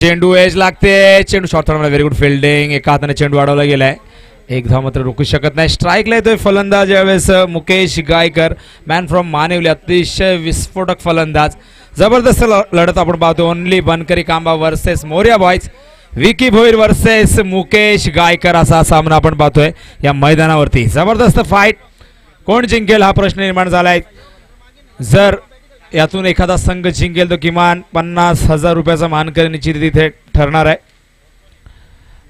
चेंडू एज लागते. चेंडू short third very good fielding. एका हाताने चेंडू अडवला गेलाय. एक धाव मात्र रोखू शकत नाही. स्ट्राईकला येतोय फलंदाज यावेळेस मुकेश गायकर मॅन फ्रॉम मानिवली. अतिशय विस्फोटक फलंदाज. जबरदस्त लढत आपण पाहतो. ओनली बनकरी Kamba versus Morya boys. Vicky Bhoir versus Mukesh Gaikar असा सामना आपण पाहतोय या मैदानावरती. जबरदस्त फाईट. कोण जिंकेल हा प्रश्न निर्माण झालाय. जर यातून एखादा संघ जिंकेल तो किमान 50,000 रुपयाचा मानकरी निश्चित इथे ठरणार आहे.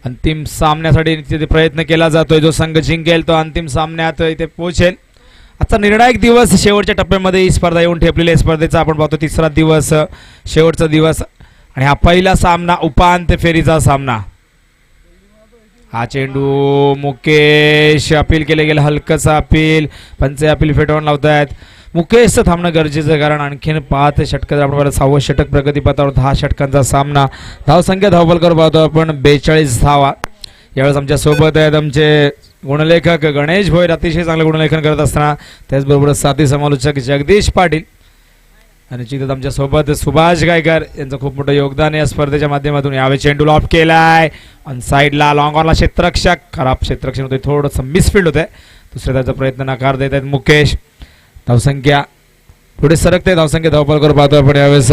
अंतिम सामन्यासाठी तिथे प्रयत्न केला जातोय. जो संघ जिंकेल तो अंतिम सामन्यात इथे पोहोचेल. आजचा निर्णायक दिवस शेवटच्या टप्प्यामध्ये ही स्पर्धा येऊन ठेपलेली आहे. स्पर्धेचा आपण पाहतो तिसरा दिवस, शेवटचा दिवस आणि हा पहिला सामना उपांत्य फेरीचा सामना. हा चेंडू मुकेश अपील केले गेले. हलकसा अपील. पंच अपील फेटाळून लावतायत. मुकेशचं थांबणं गरजेचं आहे कारण आणखीन 5 षटक आपण 6वं षटक प्रगतीपथावर 10 षटकांचा सामना. धावसंख्या धावफलकर पाहतो आपण 42 धावा. यावेळेस आमच्या सोबत आहेत आमचे गुणलेखक गणेश भोईर. अतिशय चांगलं गुणलेखन करत असताना त्याचबरोबर साथी समालोचक जगदीश पाटील आणि चित्त आमच्या सोबत सुभाष गायकर यांचं खूप मोठं योगदान या स्पर्धेच्या माध्यमातून. यावेळी चेंडू लॉप केलाय ऑन साईडला. लॉंग ऑनला क्षेत्ररक्षक. खराब क्षेत्ररक्षण होते. थोडंसं मिसफिल्ड होत आहे. दुसऱ्या त्याचा प्रयत्न नकार देत आहेत मुकेश. धावसंख्या पुढे सरकते. धावसंख्या धावफलकर पाहतो आपण यावेळेस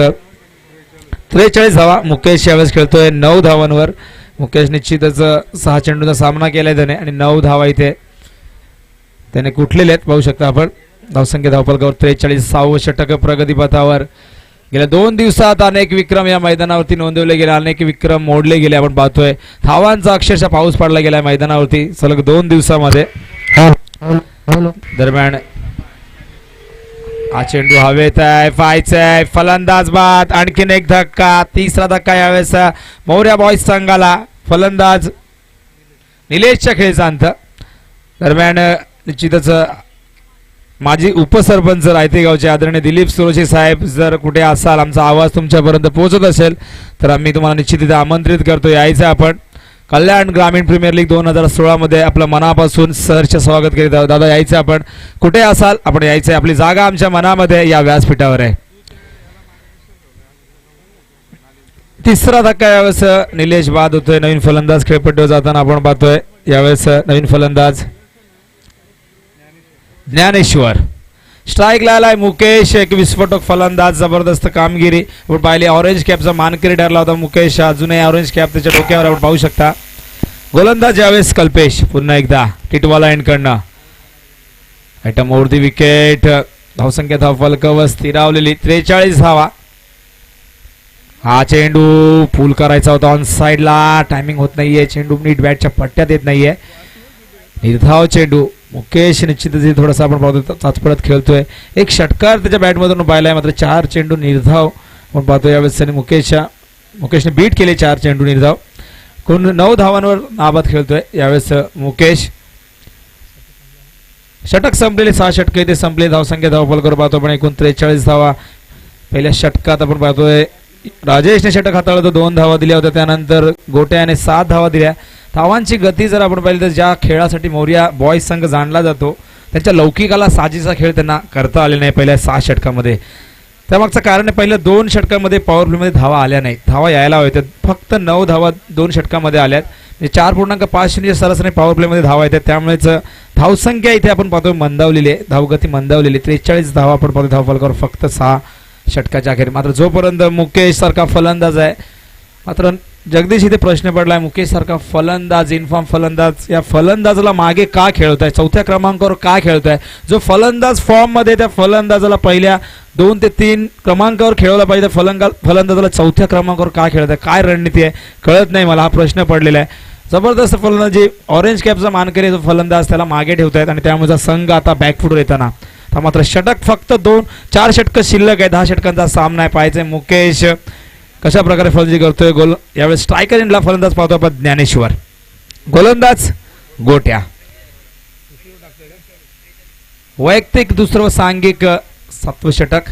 43 धावा. मुकेश यावेळेस खेळतोय 9 धावांवर. मुकेश निश्चितच 6 चेंडूचा सामना केलाय त्याने आणि 9 धावा इथे त्याने कुठलेले आहेत पाहू शकता आपण. धावसंख्या धावफलकावर 43. 6वं षटक प्रगतीपथावर. गेल्या 2 दिवसात अनेक विक्रम या मैदानावरती नोंदवले गेले. अनेक विक्रम मोडले गेले आपण पाहतोय. धावांचा अक्षरशः पाऊस पडला गेला मैदानावरती सलग 2 दिवसामध्ये. दरम्यान हा चेंडू हवेत आहे. फायचाय फलंदाज बाद. आणखीन एक धक्का. तिसरा धक्का यावेळेस मोर्या बॉयज संघाला. फलंदाज निलेशच्या खेळीचा अंत. दरम्यान निश्चितच माजी उपसरपंच रायतेगावचे आदरणीय दिलीप सुरोशी साहेब जर कुठे असाल, आमचा आवाज तुमच्यापर्यंत पोहोचत असेल तर आम्ही तुम्हाला निश्चित इथे आमंत्रित करतो. यायचं आपण कल्याण ग्रामीण प्रीमियर लीग 2016 मध्ये आपलं मनापासून सहर्ष स्वागत करीत आहोत. दादा यायचं आपण कुठे असाल आपण यायचंय. आपली जागा आमच्या मनामध्ये या व्यासपीठावर आहे. तिसरा धक्का यावेळेस निलेश बाद होतोय. नवीन फलंदाज खेळपट्टीवर जाताना आपण पाहतोय यावेळेस नवीन फलंदाज ज्ञानेश्वर. स्ट्राईकला आलाय मुकेश. एक विस्फोटक फलंदाज. जबरदस्त कामगिरी आपण पाहिली. ऑरेंज कॅपचा मानकरी ठरला होता मुकेश. अजूनही ऑरेंज कॅप त्याच्या डोक्यावर आपण पाहू शकता. गोलंदाज यावेळेस कल्पेश. पुन्हा एकदा टिटवाला एंडकडनं आयटम ओव्हर दी विकेट. धावसंख्या धावफलकावर स्थिरावलेली 43 धावा. हा चेंडू पूल करायचा होता ऑन साईडला. टायमिंग होत नाहीये. चेंडू नीट बॅटच्या पट्ट्यात येत नाहीये. निर्धाव चेंडू. मुकेश निश्चितच थोडासा आपण पाहतो चाचपडत खेळतोय. एक षटकार त्याच्या बॅटमधून पाहिलाय. मात्र 4 चेंडू निर्धाव आपण पाहतो यावेळेस. आणि मुकेशने बीट केले 4 चेंडू निर्धाव. कोण 9 धावांवर नाबाद खेळतोय यावेळेस मुकेश. षटक संपलेले 6 षटक इथे संपले. धावसंख्या धावफलकावर पाहतो आपण एकूण 43 धावा. पहिल्या षटकात आपण पाहतोय राजेशने षटक हाताळलं तर 2 धावा दिल्या होत्या. त्यानंतर गोट्याने 7 धावा दिल्या. धावांची गती जर आपण पाहिली तर ज्या खेळासाठी मोर्या बॉयज संघ जाणला जातो त्यांच्या लौकिकाला साजेसा खेळ त्यांना करता आले नाही पहिल्या 6 षटकामध्ये. त्यामागचं कारण आहे पहिल्या 2 षटकामध्ये पॉवर प्लेमध्ये धावा आल्या नाहीत. धावा यायला हव्या. फक्त 9 धावा 2 षटकामध्ये आल्यात. म्हणजे 4.5 सरासरी पॉवर प्लेमध्ये धावा येतात. त्यामुळेच धावसंख्या इथे आपण पाहतो मंदावलेली आहे. धावगती मंदावलेली. 43 धावा आपण पाहतो धावफलकावर फक्त 6 षटकाच्या अखेर. मात्र जोपर्यंत मुकेश सारखा फलंदाज आहे. मात्र जगदीश इथे प्रश्न पडलाय. मुकेश सारखा फलंदाज इनफॉर्म फलंदाज या फलंदाजाला मागे का खेळवताय. 4थ्या क्रमांकावर का खेळताय. जो फलंदाज फॉर्म मध्ये त्या फलंदाजाला पहिल्या 2 ते 3 क्रमांकावर खेळवला पाहिजे. फलंदाजाला 4थ्या क्रमांकावर का खेळताय. काय रणनीती आहे कळत नाही मला. हा प्रश्न पडलेला आहे. जबरदस्त फलंदाजी. ऑरेंज कॅपचा मानकरी जो फलंदाज त्याला मागे ठेवतायत आणि त्यामुळे संघ आता बॅकफुटवर येताना. मात्र षटक फक्त 4 षटक शिल्लक आहे. 10 षटकांचा सामना आहे. पाहायचंय मुकेश कशा प्रकारे फलंदाजी करतोय. यावेळेस स्ट्रायकर एंडला फलंदाज पाहतो आपण ज्ञानेश्वर. गोलंदाज गोट्या. वैयक्तिक दुसरं व सांघिक 7वं षटक.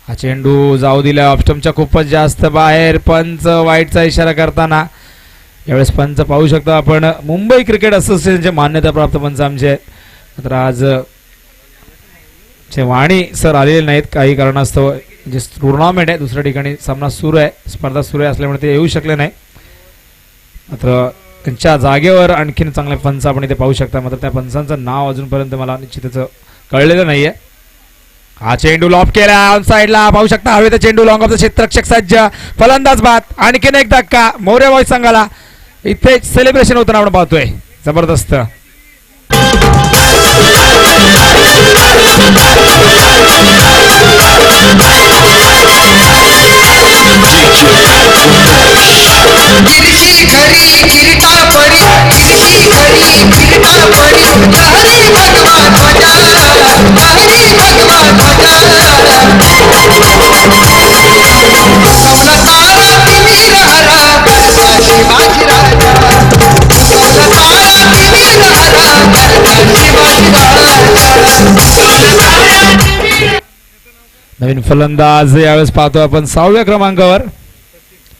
हा चेंडू जाऊ दिला ऑफस्टंपच्या खूपच जास्त बाहेर. पंच वाईटचा इशारा करताना यावेळेस पंच पाहू शकता आपण मुंबई क्रिकेट असोसिएशनचे मान्यताप्राप्त पंच आमचे. मात्र आज वाणी सर आलेले नाहीत काही कारणास्तव. म्हणजे टुर्नामेंट आहे, दुसऱ्या ठिकाणी सामना सुरू आहे, स्पर्धा सुरू आहे असल्यामुळे ते येऊ शकले नाही. मात्र त्यांच्या जागेवर आणखीन चांगले पंच आपण इथे पाहू शकता. मात्र त्या पंचांचं नाव अजूनपर्यंत मला निश्चितच कळलेलं नाहीये. हा चेंडू लॉब केला ऑन साइडला, पाहू शकता हवेत चेंडू, लॉंग ऑफ द क्षेत्ररक्षक सज्ज, फलंदाज बाद, आणखीन एक धक्का मोर्या बॉयज संघाला. इथे सेलिब्रेशन होताना आपण पाहतोय, जबरदस्त. नवीन फलंदाज यावेळेस पाहतो आपण 6व्या क्रमांकावर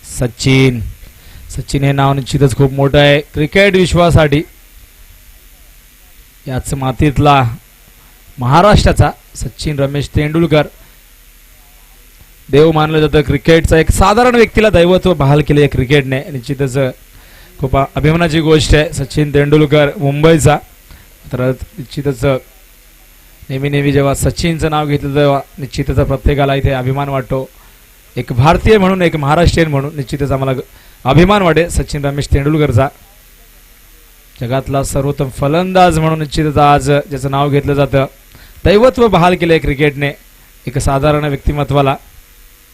सचिन. सचिन हे नाव निश्चितच खूप मोठं आहे क्रिकेट विश्वासाठी. याच मातीतला महाराष्ट्राचा सचिन रमेश तेंडुलकर देव मानलं जातं. क्रिकेटचा एक साधारण व्यक्तीला दैवत्व बहाल केले या क्रिकेटने. निश्चितच खूप अभिमानाची गोष्ट आहे. सचिन तेंडुलकर मुंबईचा. तर निश्चितच नेहमी नेहमी जेव्हा सचिनचं नाव घेतलं तेव्हा निश्चितच प्रत्येकाला इथे अभिमान वाटतो. एक भारतीय म्हणून, एक महाराष्ट्रीयन म्हणून निश्चितच आम्हाला अभिमान वाटे सचिन रमेश तेंडुलकरचा. जगातला सर्वोत्तम फलंदाज म्हणून निश्चितच आज ज्याचं नाव घेतलं जातं. दैवत्व बहाल केलं क्रिकेटने एक साधारण व्यक्तिमत्वाला.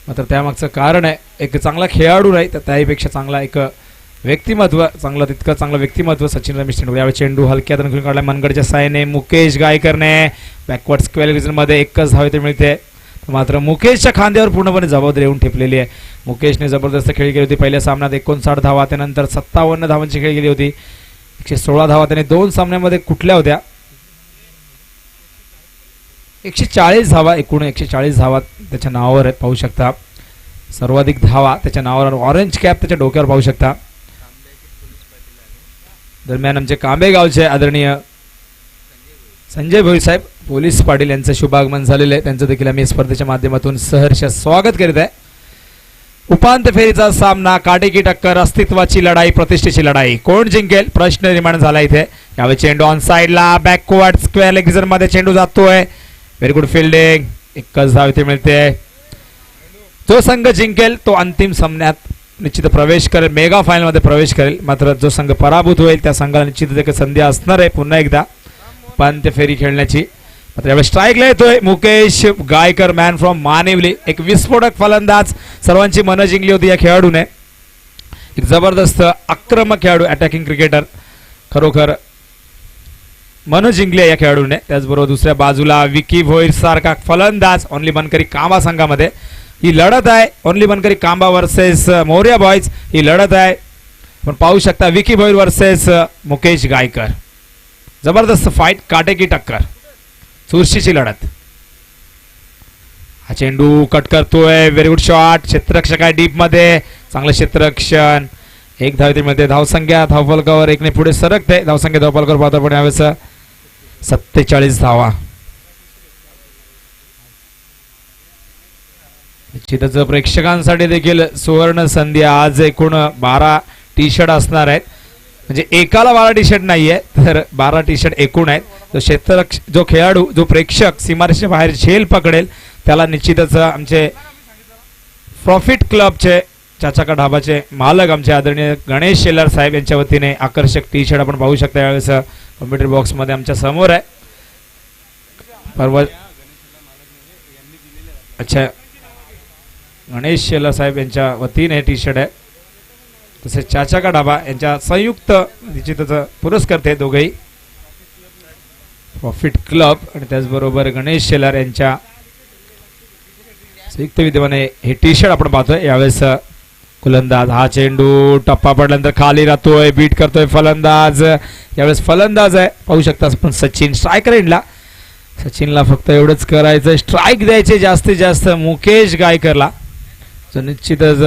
मात्र त्यामागचं कारण आहे एक चांगला खेळाडू नाही तर त्याहीपेक्षा चांगला एक व्यक्तिमत्व, चांगलं तितकं चांगलं व्यक्तिमत्व सचिन रमेश तेंडुलकर. यावेळी चेंडू हलक्यात खेळून काढला मनगडच्या साहाय्याने मुकेश गायकरने. बॅकवर्ड स्क्वेअर मध्ये एकच धाव इथे मिळते. मात्र मुकेशच्या खांद्यावर पूर्णपणे जबाबदारी येऊन ठेपलेली आहे. मुकेशने जबरदस्त खेळी केली होती. पहिल्या सामन्यात 59 धावा, त्यानंतर 57 धावांची खेळी केली होती. 116 धावा त्याने 2 सामन्यांमध्ये कुठल्या होत्या. 140 धावा, एकूण 140 धावा त्याच्या नावावर आहेत पाहू शकता. सर्वाधिक धावा त्याच्या नावावर, ऑरेंज कॅप त्याच्या डोक्यावर पाहू शकता. दरम्यान आमचे कांबे गावचे आदरणीय संजय भोई साहेब पोलीस पाटील यांचं शुभागमन झालेलं आहे. त्यांचं देखील आम्ही स्पर्धेच्या माध्यमातून सहर्ष स्वागत करीत आहे. उपांत्य फेरीचा सामना, काटेकी टक्कर, अस्तित्वाची लढाई, प्रतिष्ठेची लढाई. कोण जिंकेल प्रश्न निर्माण झाला इथे. यावेळी चेंडू ऑन साइडला, बॅकवर्ड स्क्वेअर लेग मध्ये चेंडू जातोय. व्हेरी गुड फिल्डिंग, एकच धाव इथे मिळते. जो संघ जिंकेल तो अंतिम सामन्यात निश्चित प्रवेश करेल, मेगा फायनल मध्ये प्रवेश करेल. मात्र जो संघ पराभूत होईल त्या संघाला निश्चित एक संधी असणार आहे पुन्हा एकदा उपांत्य फेरी खेळण्याची. मात्र यावेळी स्ट्राईकला येतोय मुकेश गायकर, मॅन फ्रॉम मानिवली. एक विस्फोटक फलंदाज, सर्वांची मनं जिंकली होती या खेळाडूने. एक जबरदस्त आक्रमक खेळाडू, अटॅकिंग क्रिकेटर, खरोखर मनं जिंकली या खेळाडूने. त्याचबरोबर दुसऱ्या बाजूला विकी भोईर सारखा फलंदाज ओनली बनकरी कांबा संघामध्ये ही लढत आहे. ओनली बनकरी कांबा वर्सेस मोर्या बॉयज ही लढत आहे. पण पाहू शकता विकी भोईर वर्सेस मुकेश गायकर, जबरदस्त फाईट, काटेकी टक्कर, चुरशीची लढत. हा चेंडू कट करतोय, व्हेरी गुड शॉट, क्षेत्ररक्षक आहे डीप मध्ये, चांगलं क्षेत्ररक्षण. एक धाव इथे मिळते. धावसंख्या धावफलकावर एकने पुढे सरकते. धावसंख्या धावफलकावर पाहतो आपण यावेळेस 47 धावा. निश्चितच प्रेक्षकांसाठी देखील सुवर्ण संधी. आज एकूण 12 टी शर्ट असणार आहेत. म्हणजे एकाला 12 टी शर्ट नाहीये तर 12 टी शर्ट एकूण आहेत. जो क्षेत्ररक्षक, जो खेळाडू, जो प्रेक्षक सीमारेषेच्या बाहेर झेल पकडेल त्याला निश्चितच आमचे प्रॉफिट क्लबचे चाचाका ढाबाचे मालक आमचे आदरणीय गणेश शेलार साहेब यांच्या वतीने आकर्षक टी शर्ट आपण पाहू शकता यावेळेस कॉम्प्युटर बॉक्स मध्ये आमच्या समोर आहे. अच्छा, गणेश शेलार साहेब यांच्या वतीने टी शर्ट आहे. तसेच चाचाका ढाबा यांच्या संयुक्त निश्चितच पुरस्कर्ते दोघेही, प्रॉफिट क्लब आणि त्याचबरोबर गणेश शेलार यांच्या संयुक्त विद्यमाने हे टी शर्ट आपण पाहतोय. यावेळेस गोलंदाज, हा चेंडू टप्पा पडल्यानंतर खाली राहतोय, बीट करतोय फलंदाज. यावेळेस फलंदाज आहे पाहू शकता पण सचिन स्ट्रायकर एंडला. सचिनला फक्त एवढंच करायचं, स्ट्राईक द्यायचे जास्तीत जास्त मुकेश गायकरला. जो निश्चितच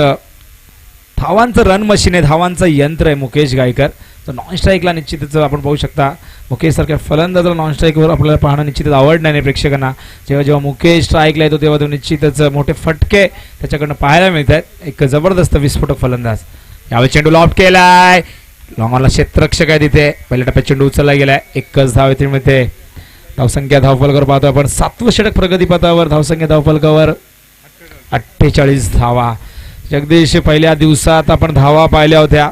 धावांचं रन मशीन आहे, धावांचं यंत्र आहे मुकेश गायकर. तर नॉन स्ट्राईकला निश्चितच आपण पाहू शकता मुकेश सारख्या फलंदाजाला नॉन स्ट्राईकवर आपल्याला पाहणं निश्चितच आवडणार नाही प्रेक्षकांना. जेव्हा जेव्हा मुकेश स्ट्राईकला येतो तेव्हा तो निश्चितच मोठे फटके त्याच्याकडनं पाहायला मिळत आहेत. एक जबरदस्त विस्फोटक फलंदाज. यावेळी चेंडू लॉफ्ट केलाय, लॉंगॉनला क्षेत्ररक्षक आहे तिथे. पहिल्या टप्प्यात चेंडू उचलला गेलाय, एकच धाव येथे मिळते. धावसंख्या धावफलकावर पाहतो आपण 7वं षटक प्रगतीपथावर. धावसंख्या धावफलकावर 48 धावा. जगदीश, पहिल्या दिवसात आपण धावा पाहिल्या होत्या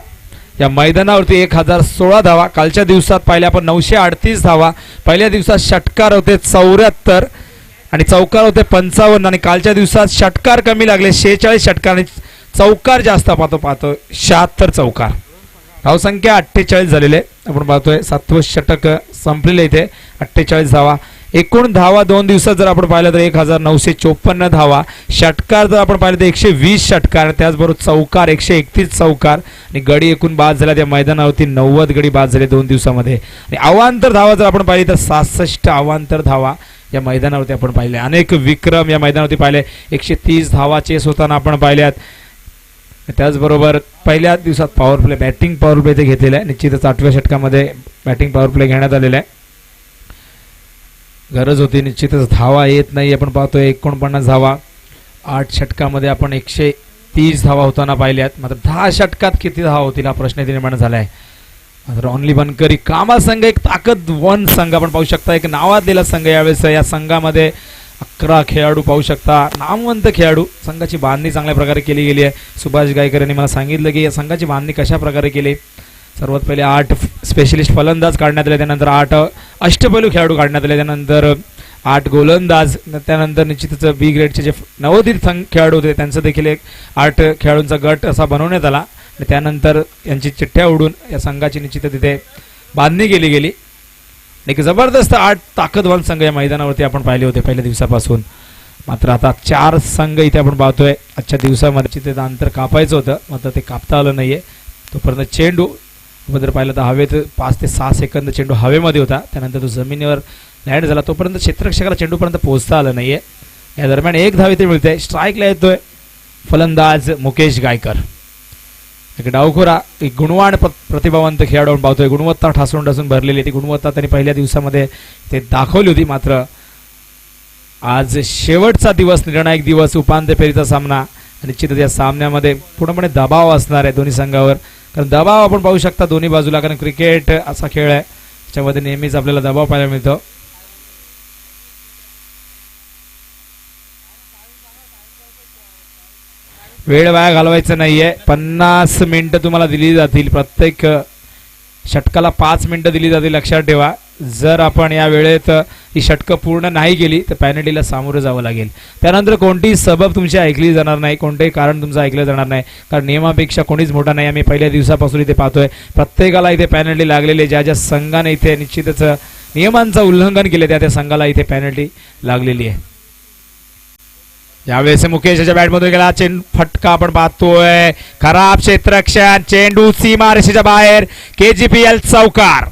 या मैदानावरती 1016 धावा. कालच्या दिवसात पाहिल्या आपण 938 धावा. पहिल्या दिवसात षटकार होते 74 आणि चौकार होते 55 आणि कालच्या दिवसात षटकार कमी लागले 46 षटकार आणि चौकार जास्त पाहतो 76 चौकार. धावसंख्या 48 झालेले आपण पाहतोय. 7वं षटक संपलेले इथे 48 धावा. एकूण धावा 2 दिवसात जर आपण पाहिलं तर 1954 धावा. षटकार जर आपण पाहिलं तर 120 षटकार, त्याचबरोबर चौकार 131 चौकार आणि गडी एकूण बाद झाला त्या मैदानावरती 90 गडी बाद झाले 2 दिवसामध्ये. आणि अवांतर धावा जर आपण पाहिली तर 66 अवांतर धावा या मैदानावरती आपण पाहिले. अनेक विक्रम या मैदानावरती पाहिले. 130 धावा चेस होताना आपण पाहिल्यात. त्याचबरोबर पहिल्या दिवसात power play, batting power play ते घेतलेला आहे. निश्चितच 8व्या षटकामध्ये बॅटिंग पॉवर प्ले घेण्यात आलेला आहे. गरज होती निश्चितच. धावा येत नाही आपण पाहतोय 49 धावा. 8 षटकामध्ये आपण 130 धावा होताना पाहिल्यात. मात्र 10 षटकात किती धावा होतील हा प्रश्न निर्माण झाला आहे. मात्र ऑनली बनकरी कामा संघ एक ताकदवन संघ आपण पाहू शकता. एक नावाजलेला संघ यावेळेस. या संघामध्ये 11 खेळाडू पाहू शकता, नामवंत खेळाडू. संघाची बांधणी चांगल्या प्रकारे केली गेली आहे. सुभाष गायकर यांनी मला सांगितलं की या संघाची बांधणी कशा प्रकारे केली. सर्वात पहिले 8 स्पेशलिस्ट फलंदाज काढण्यात आले, त्यानंतर 8 अष्टपैलू खेळाडू काढण्यात आले, त्यानंतर 8 गोलंदाज, त्यानंतर निश्चितच बी ग्रेडचे जे नवोदित खेळाडू होते त्यांचं देखील एक 8 खेळाडूंचा गट असा बनवण्यात आला. आणि त्यानंतर यांची चिठ्ठ्या उडून या संघाची निश्चित तिथे बांधणी केली गेली. एक जबरदस्त 8 ताकदवान संघ या मैदानावरती आपण पाहिले होते पहिल्या दिवसापासून. मात्र आता 4 संघ इथे आपण पाहतोय. आजच्या दिवसामध्ये तिथे अंतर कापायचं होतं, मात्र ते कापता आलं नाहीये. तोपर्यंत चेंडू जर पाहिलं तर हवेत 5 ते 6 सेकंद चेंडू हवेमध्ये होता, त्यानंतर तो जमिनीवर लँड झाला. तोपर्यंत क्षेत्ररक्षकाला चेंडूपर्यंत पोहोचता आलं नाहीये. या दरम्यान 1 धाव इथे मिळते. स्ट्राईकला येतोय फलंदाज मुकेश गायकर. एक डावखोरा, एक गुणवान प्रतिभावंत खेळाडू आपण पाहतोय. गुणवत्ता ठासून ठासून भरलेली ती गुणवत्ता त्यांनी पहिल्या दिवसामध्ये ते दाखवली होती. मात्र आज शेवटचा दिवस, निर्णायक दिवस, उपांत्य फेरीचा सामना. निश्चितच या सामन्यामध्ये पूर्णपणे दबाव असणार आहे दोन्ही संघावर. कारण दबाव आपण पाहू शकता दोन्ही बाजूला, कारण क्रिकेट असा खेळ आहे त्याच्यामध्ये नेहमीच आपल्याला दबाव पाहायला मिळतो. वेळ वाया घालवायचं नाहीये. 50 मिनिटं तुम्हाला दिली जातील. प्रत्येक षटकाला 5 मिनिटं दिली जातील, लक्षात ठेवा. जर आपण या वेळेत ही षटकं पूर्ण नाही केली तर पॅनल्टीला सामोरं जावं लागेल. त्यानंतर कोणतीही सबब तुमची ऐकली जाणार नाही, कोणतेही कारण तुमचं ऐकलं जाणार नाही. कारण नियमापेक्षा कोणीच मोठा नाही. आम्ही पहिल्या दिवसापासून इथे पाहतोय प्रत्येकाला इथे पॅनल्टी लागलेली. ज्या ज्या संघाने इथे निश्चितच नियमांचं उल्लंघन केले त्या संघाला इथे पॅनल्टी लागलेली आहे. यावेळेस मुकेशच्या बॅटमधून गेला फटका आपण पाहतोय. खराब क्षेत्ररक्षण, चेंडू सीमारेषेच्या बाहेर. KGPL चौकार.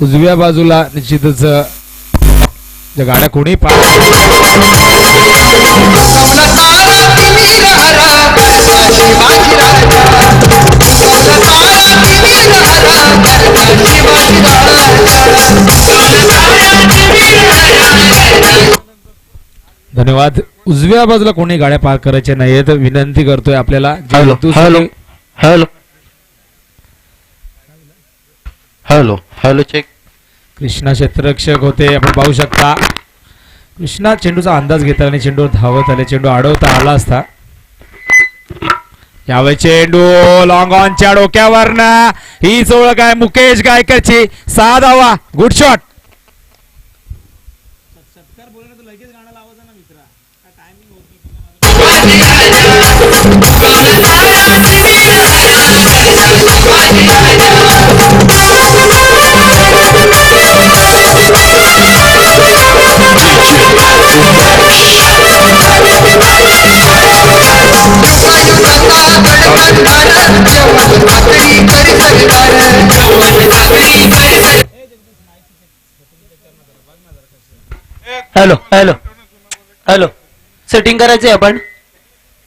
उजव्या बाजूला निश्चितच ज्या गाड्या कोणी धन्यवाद. उजव्या बाजूला कोणी गाड्या पार्क करायच्या नाहीयेत विनंती करतोय आपल्याला. Hello hello hello hello check. Krishna क्षेत्ररक्षक होते आपण पाहू शकता. कृष्णा चेंडूचा अंदाज घेतला आणि चेंडूवर धावत आले. चेंडू अडवता आला असता. यावेळी चेंडू लॉंग ऑनच्या डोक्यावरनं. हीच ओळख आहे मुकेश गायकरची. 6 धावा. Good shot. Hello hello hello setting करायचंय आपण.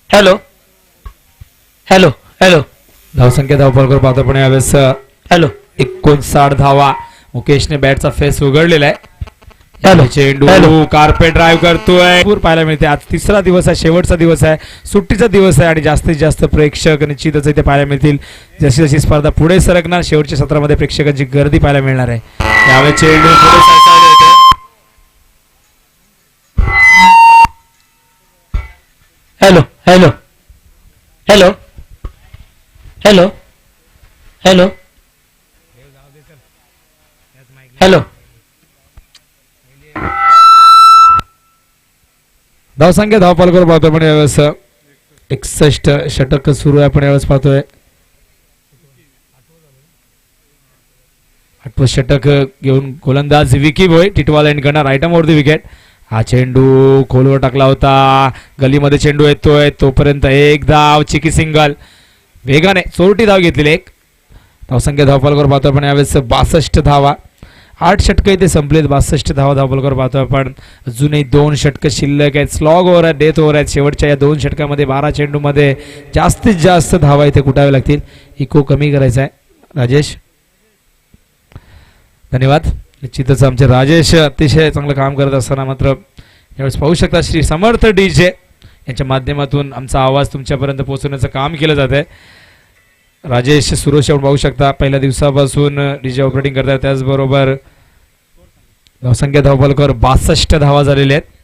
हॅलो हॅलो हॅलो धावसंख्या धावफलकर पाहतो पण यावेळेस हॅलो 59 धावा. मुकेशने बॅटचा फेस उघडलेला आहे. हॅलो. चेंडू हॅलो. कार्पेट ड्राईव्ह करतोय. भरपूर पाहायला मिळते. आज तिसरा दिवस आहे, शेवटचा दिवस आहे, सुट्टीचा दिवस आहे आणि जास्तीत जास्त प्रेक्षक निश्चितच इथे पाहायला मिळतील. जशी जशी स्पर्धा पुढे सरकणार शेवटच्या सत्रामध्ये प्रेक्षकांची गर्दी पाहायला मिळणार आहे. यावेळी चेंडू पुढे सरकवले होते. Hello hello hello hello hello hello धावसंख्या धावफलकर पाहतोय पण यावेळेस 61 षटक सुरू आहे. आपण यावेळेस पाहतोय 8वे षटक घेऊन गोलंदाज विकी भोई. टिटवाल एंड गणा right arm over the wicket. हा चेंडू खोलवर टाकला होता. गलीमध्ये चेंडू येतोय तोपर्यंत एक धाव, चिकी सिंगल. वेगाने चोरटी धाव घेतलेली एक. धावसंख्या धावफलकर पाहतोय पण यावेळेस 62 धावा. 8 षटकं इथे संपलेत. 62 धावा धावफलकर पाहतोय आपण. अजूनही 2 षटकं शिल्लक आहेत. स्लॉग ओव्हर आहेत, डेथ ओव्हर आहेत. शेवटच्या या 2 षटकामध्ये 12 चेंडूमध्ये जास्तीत जास्त धावा इथे कुटावे लागतील. इको कमी करायचा आहे राजेश. धन्यवाद. निश्चितच आमचे राजेश अतिशय चांगलं काम करत असताना मात्र यावेळेस पाहू शकता श्री समर्थ डीजे यांच्या माध्यमातून आमचा आवाज तुमच्यापर्यंत पोहोचवण्याचं काम केलं जात आहे. राजेश सुरोश आपण पाहू शकता पहिल्या दिवसापासून डीजे ऑपरेटिंग करतात. त्याचबरोबर धावसंख्या धावफलकर 62 धावा झालेल्या आहेत.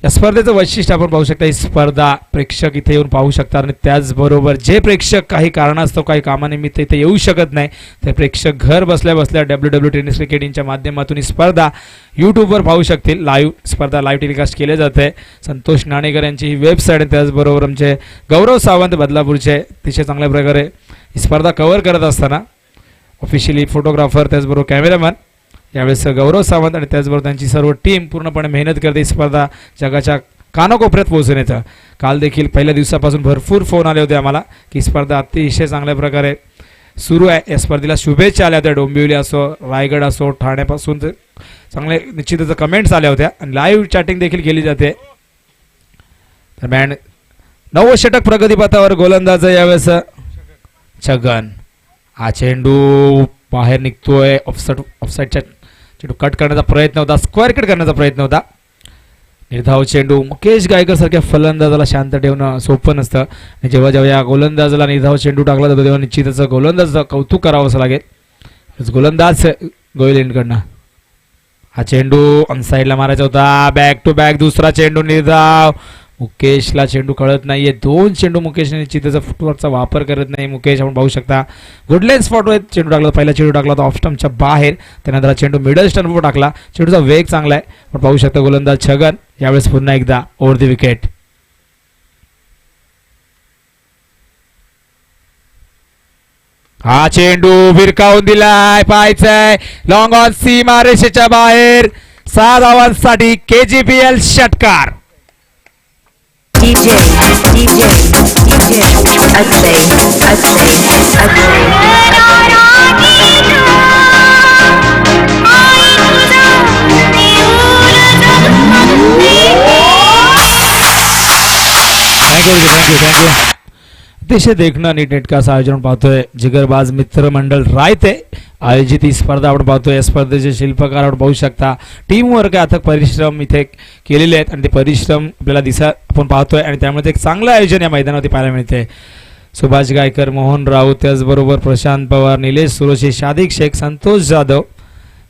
या स्पर्धेचं वैशिष्ट्य आपण पाहू शकता. ही स्पर्धा प्रेक्षक इथे येऊन पाहू शकतात आणि त्याचबरोबर जे प्रेक्षक काही कारणास्तव काही कामानिमित्त इथे येऊ शकत नाही ते प्रेक्षक घर बसल्या बसल्या WW टेनिस क्रिकेटिंगच्या माध्यमातून ही स्पर्धा यूट्यूबवर पाहू शकतील. स्पर्धा लाईव्ह टेलिकास्ट केले जाते. संतोष नाणेकर यांची ही वेबसाईट आणि त्याचबरोबर आमचे गौरव सावंत बदलापूरचे अतिशय चांगल्या प्रकारे ही स्पर्धा कव्हर करत असताना ऑफिशियली फोटोग्राफर त्याचबरोबर कॅमेरामॅन यावेळेस गौरव सावंत आणि त्याचबरोबर त्यांची सर्व टीम पूर्णपणे मेहनत करते स्पर्धा जगाच्या कानाकोपऱ्यात पोहोचण्याचं. काल देखील पहिल्या दिवसापासून भरपूर फोन आले होते आम्हाला की स्पर्धा अतिशय चांगल्या प्रकारे सुरू आहे. या स्पर्धेला शुभेच्छा आल्या होत्या. डोंबिवली असो, रायगड असो, ठाण्यापासून चांगले निश्चितच कमेंट्स आल्या होत्या आणि लाईव्ह चॅटिंग देखील केली जाते. दरम्यान 9 षटक प्रगतीपथावर गोलंदाज यावेळेस छगन. हा चेंडू बाहेर निघतोय. ऑफसाईडच्या चेंडू कट करण्याचा प्रयत्न होता, स्क्वेअर कट करण्याचा प्रयत्न होता. निर्धाव चेंडू. मुकेश गायकर सारख्या फलंदाजाला शांत ठेवणं सोपं नसतं आणि जेव्हा जेव्हा या गोलंदाजाला निर्धाव चेंडू टाकला जातो तेव्हा निश्चितच गोलंदाजाचं कौतुक करावं असं लागेल. गोलंदाज गोयल एंडकडनं हा चेंडू ऑन साईडला मारायचा होता. बॅक टू बॅक दुसरा चेंडू निर्धाव. मुकेशला चेंडू कळत नाहीये. 2 चेंडू मुकेशने निश्चितच फुटवर्कचा वापर करत नाही. मुकेश आपण पाहू शकता गुडलेन स्पॉटवर चेंडू टाकला. पहिला चेंडू टाकला होता ऑफ स्टंपच्या बाहेर. त्यानंतर चेंडू मिडल स्टंपवर टाकला. चेंडूचा वेग चांगला आहे. आपण पाहू शकता गोलंदाज छगन यावेळेस पुन्हा एकदा ओव्हर द विकेट. हा चेंडू भिरकावून दिलाय. पाहायचंय लॉंग ऑन सीमा रेषेच्या बाहेर. 6 धावांसाठी KGPL षटकार. DJ thank you. अतिशय देखणं नीटनेटकं आयोजन पाहतोय. जिगरबाज मित्र मंडळ रायते आयोजित ही स्पर्धा आपण पाहतोय. या स्पर्धेचे शिल्पकार आपण पाहू शकता. टीमवर्क अथक परिश्रम इथे केलेले आहेत आणि ते परिश्रम आपल्याला आपण पाहतोय आणि त्यामुळे एक चांगलं आयोजन या मैदानावरती पाहायला मिळते. सुभाष गायकर, मोहन राऊत, त्याचबरोबर प्रशांत पवार, निलेश सुरोशी, शादिक शेख, संतोष जाधव,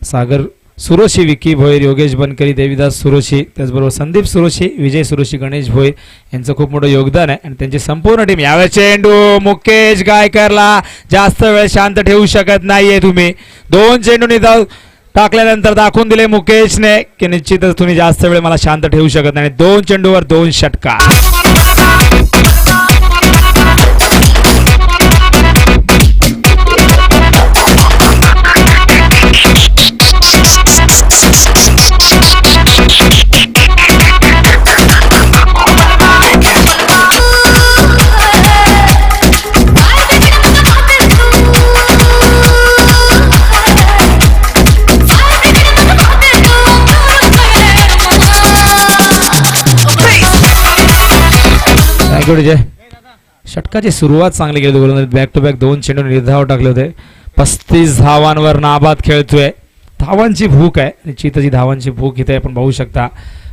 सागर सुरोशी, विकी भोईर, योगेश बनकरी, देवीदास सुरोशी, त्याचबरोबर संदीप सुरोशी, विजय सुरोशी, गणेश भोईर यांचं खूप मोठं योगदान आहे आणि त्यांची संपूर्ण टीम. यावेळेस चेंडू मुकेश गायकरला जास्त वेळ शांत ठेवू शकत नाहीये तुम्ही. 2 चेंडू निधाव टाकल्यानंतर दाखवून दिले मुकेशने की निश्चितच तुम्ही जास्त वेळ मला शांत ठेवू शकत नाही. 2 चेंडूवर 2 षटकार. गुड जय. षटकाची सुरुवात चांगली केली गोलंदाज बॅक टू बॅक 2 चेंडू निर्धाव टाकले होते. 35 धावांवर नाबाद खेळतोय. धावांची भूक आहे निश्चितच ही धावांची भूक इथे आपण पाहू शकता.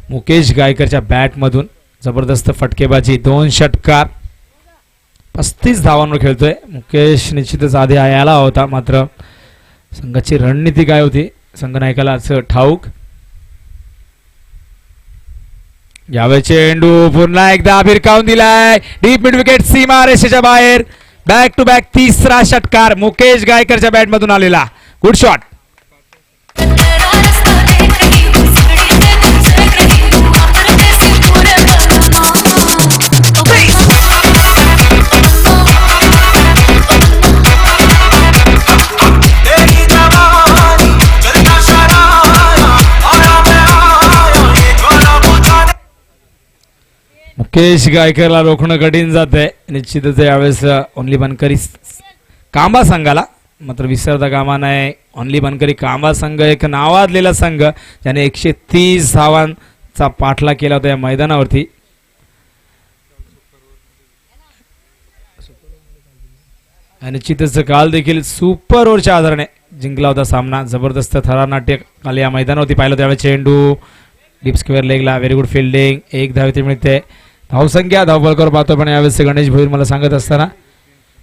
मुकेश गायकरच्या बॅट मधून जबरदस्त फटकेबाजी 2 षटकार 35 धावांवर खेळतोय मुकेश. निश्चितच आधी यायला होता मात्र संघाची रणनीती काय होती संघनायकाला असं ठाऊक. यावे चेंडू पुन्हा एकदा भिरकावून दिलाय डीप मिड विकेट सीमा रेषेच्या बाहेर. बॅक टू बॅक तिसरा षटकार मुकेश गायकरच्या बॅट मधून आलेला. Good shot. मुकेश गायकरला रोखणं कठीण जात आहे निश्चितच. यावेळेस ओनली बनकरी कांबा संघाला मात्र विसरता कामा नये. ओनली बनकरी कांबा संघ एक नावाजलेला संघ ज्याने 130 धावांचा पाठला केला होता या मैदानावरती. निश्चितच काल देखील सुपर ओव्हरच्या आधाराने जिंकला होता सामना. जबरदस्त थरारनाट्य काल या मैदानावरती पाहिलं. त्यावेळेस चेंडू डीप स्क्वेअर लेगला व्हेरी गुड फिल्डिंग. 1 धाव इथे मिळते. धावसंख्या धावफलकावर पाहतो पण यावेळेस गणेश भोईर मला सांगत असताना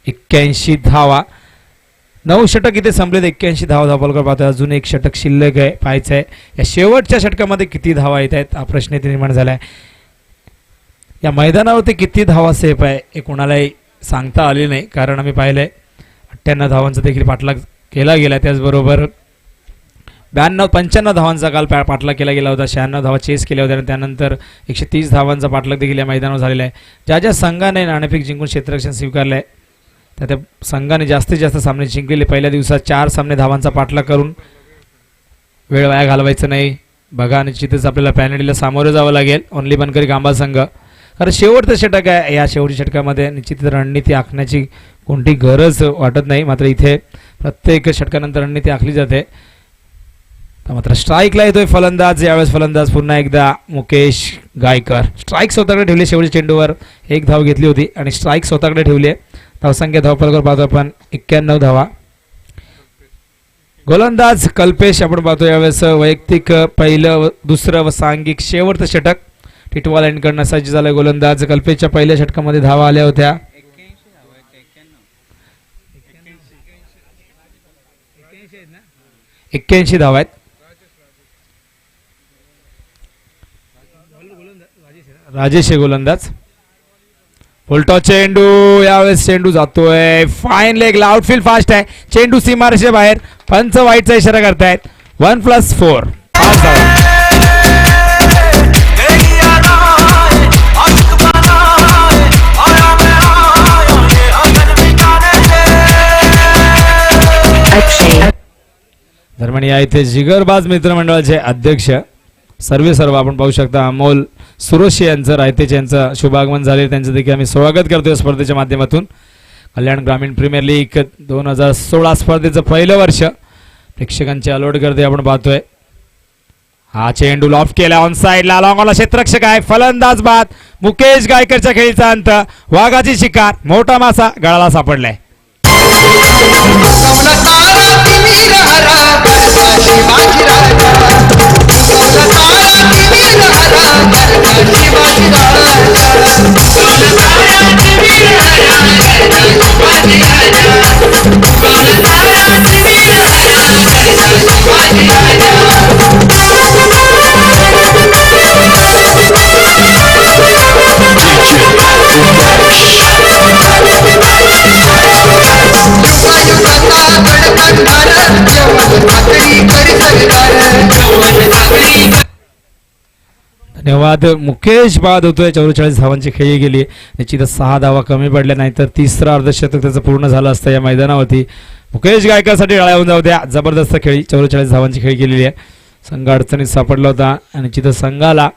81 धावा. 9 षटक इथे संपलेत. 81 धावा धावफलकावर पाहतो. अजून 1 षटक शिल्लक आहे पाहायचं आहे. या शेवटच्या षटकामध्ये किती धावा येत आहेत हा प्रश्न इथे निर्माण झाला आहे. या मैदानावरती किती धावा सेफ आहे हे कोणालाही सांगता आले नाही कारण आम्ही पाहिलंय 98 धावांचा देखील पाठलाग केला गेला. त्याचबरोबर 95 धावांचा काल पाठलाग केला गेला होता. 96 धावा चेस केल्या होत्या आणि त्यानंतर 130 धावांचा पाठलाग देखील या मैदानावर झालेला आहे. ज्या ज्या संघाने नाणेफेक जिंकून क्षेत्ररक्षण स्वीकारलं आहे त्या त्या संघाने जास्तीत जास्त सामने जिंकलेले. पहिल्या दिवसात 4 सामने धावांचा पाठलाग करून वेळ वाया घालवायचं नाही. बघा निश्चितच आपल्याला पॅनल्टीला सामोरं जावं लागेल. ओनली बनकरी कांबा संघ कारण शेवटचं षटक आहे. या शेवटच्या षटकामध्ये निश्चित रणनीती आखण्याची कोणती गरज वाटत नाही मात्र इथे प्रत्येक षटकानंतर रणनीती आखली जाते. मात्र स्ट्राईकला येतोय फलंदाज. यावेळेस फलंदाज पुन्हा एकदा मुकेश गायकर. स्ट्राईक स्वतःकडे ठेवले. शेवटच्या चेंडूवर 1 धाव घेतली होती आणि स्ट्राईक स्वतःकडे ठेवली. धावसंख्या धावफलकावर पाहतो आपण 91 धावा. गोलंदाज कल्पेश आपण पाहतो. यावेळेस वैयक्तिक पहिलं दुसरं व सांघिक शेवटचं षटक टिटवाल यांकडनं सज्ज झालं. गोलंदाज कल्पेशच्या पहिल्या षटकामध्ये धावा आल्या होत्या 81 धावा आहेत. राजेश हे गोलंदाज. फुलटॉस चेंडू. यावेळेस चेंडू जातोय फाईन लेगला. आउटफील्ड फास्ट आहे. चेंडू सीमारेषे बाहेर. पंच वाईटचा इशारा करतायत. 1+4 दरम्यान या इथे जिगरबाज मित्रमंडळाचे अध्यक्ष सर्व आपण पाहू शकता अमोल सुरोशी यांचं रायतेचे यांचं शुभागमन झाले. त्यांचं देखील आम्ही स्वागत करतोय स्पर्धेच्या माध्यमातून. कल्याण ग्रामीण प्रीमियर लीग 2016 स्पर्धेचं पहिलं वर्ष प्रेक्षकांची अलॉट गर्दी आपण पाहतोय. हा चेंडू लॉफ्ट केला ऑन साइडला. लॉंगॉनला क्षेत्ररक्षक आहे. फलंदाज बाद. मुकेश गायकरच्या खेळीचा अंत. वाघाची शिकार. मोठा मासा गळाला सापडलाय. धन्यवाद. मुकेश बाद होतोय. 44 धावांची खेळी गेली. निश्चितच 6 धावा कमी पडल्या नाही तर तिसरा अर्धशतक त्याचं पूर्ण झालं असतं या मैदानावरती. मुकेश गायकरसाठी टाळ्या होऊन जाऊ द्या. जबरदस्त खेळी. 44 धावांची खेळी गेलेली आहे. संघ अडचणीत सापडला होता आणि निश्चितच संघाला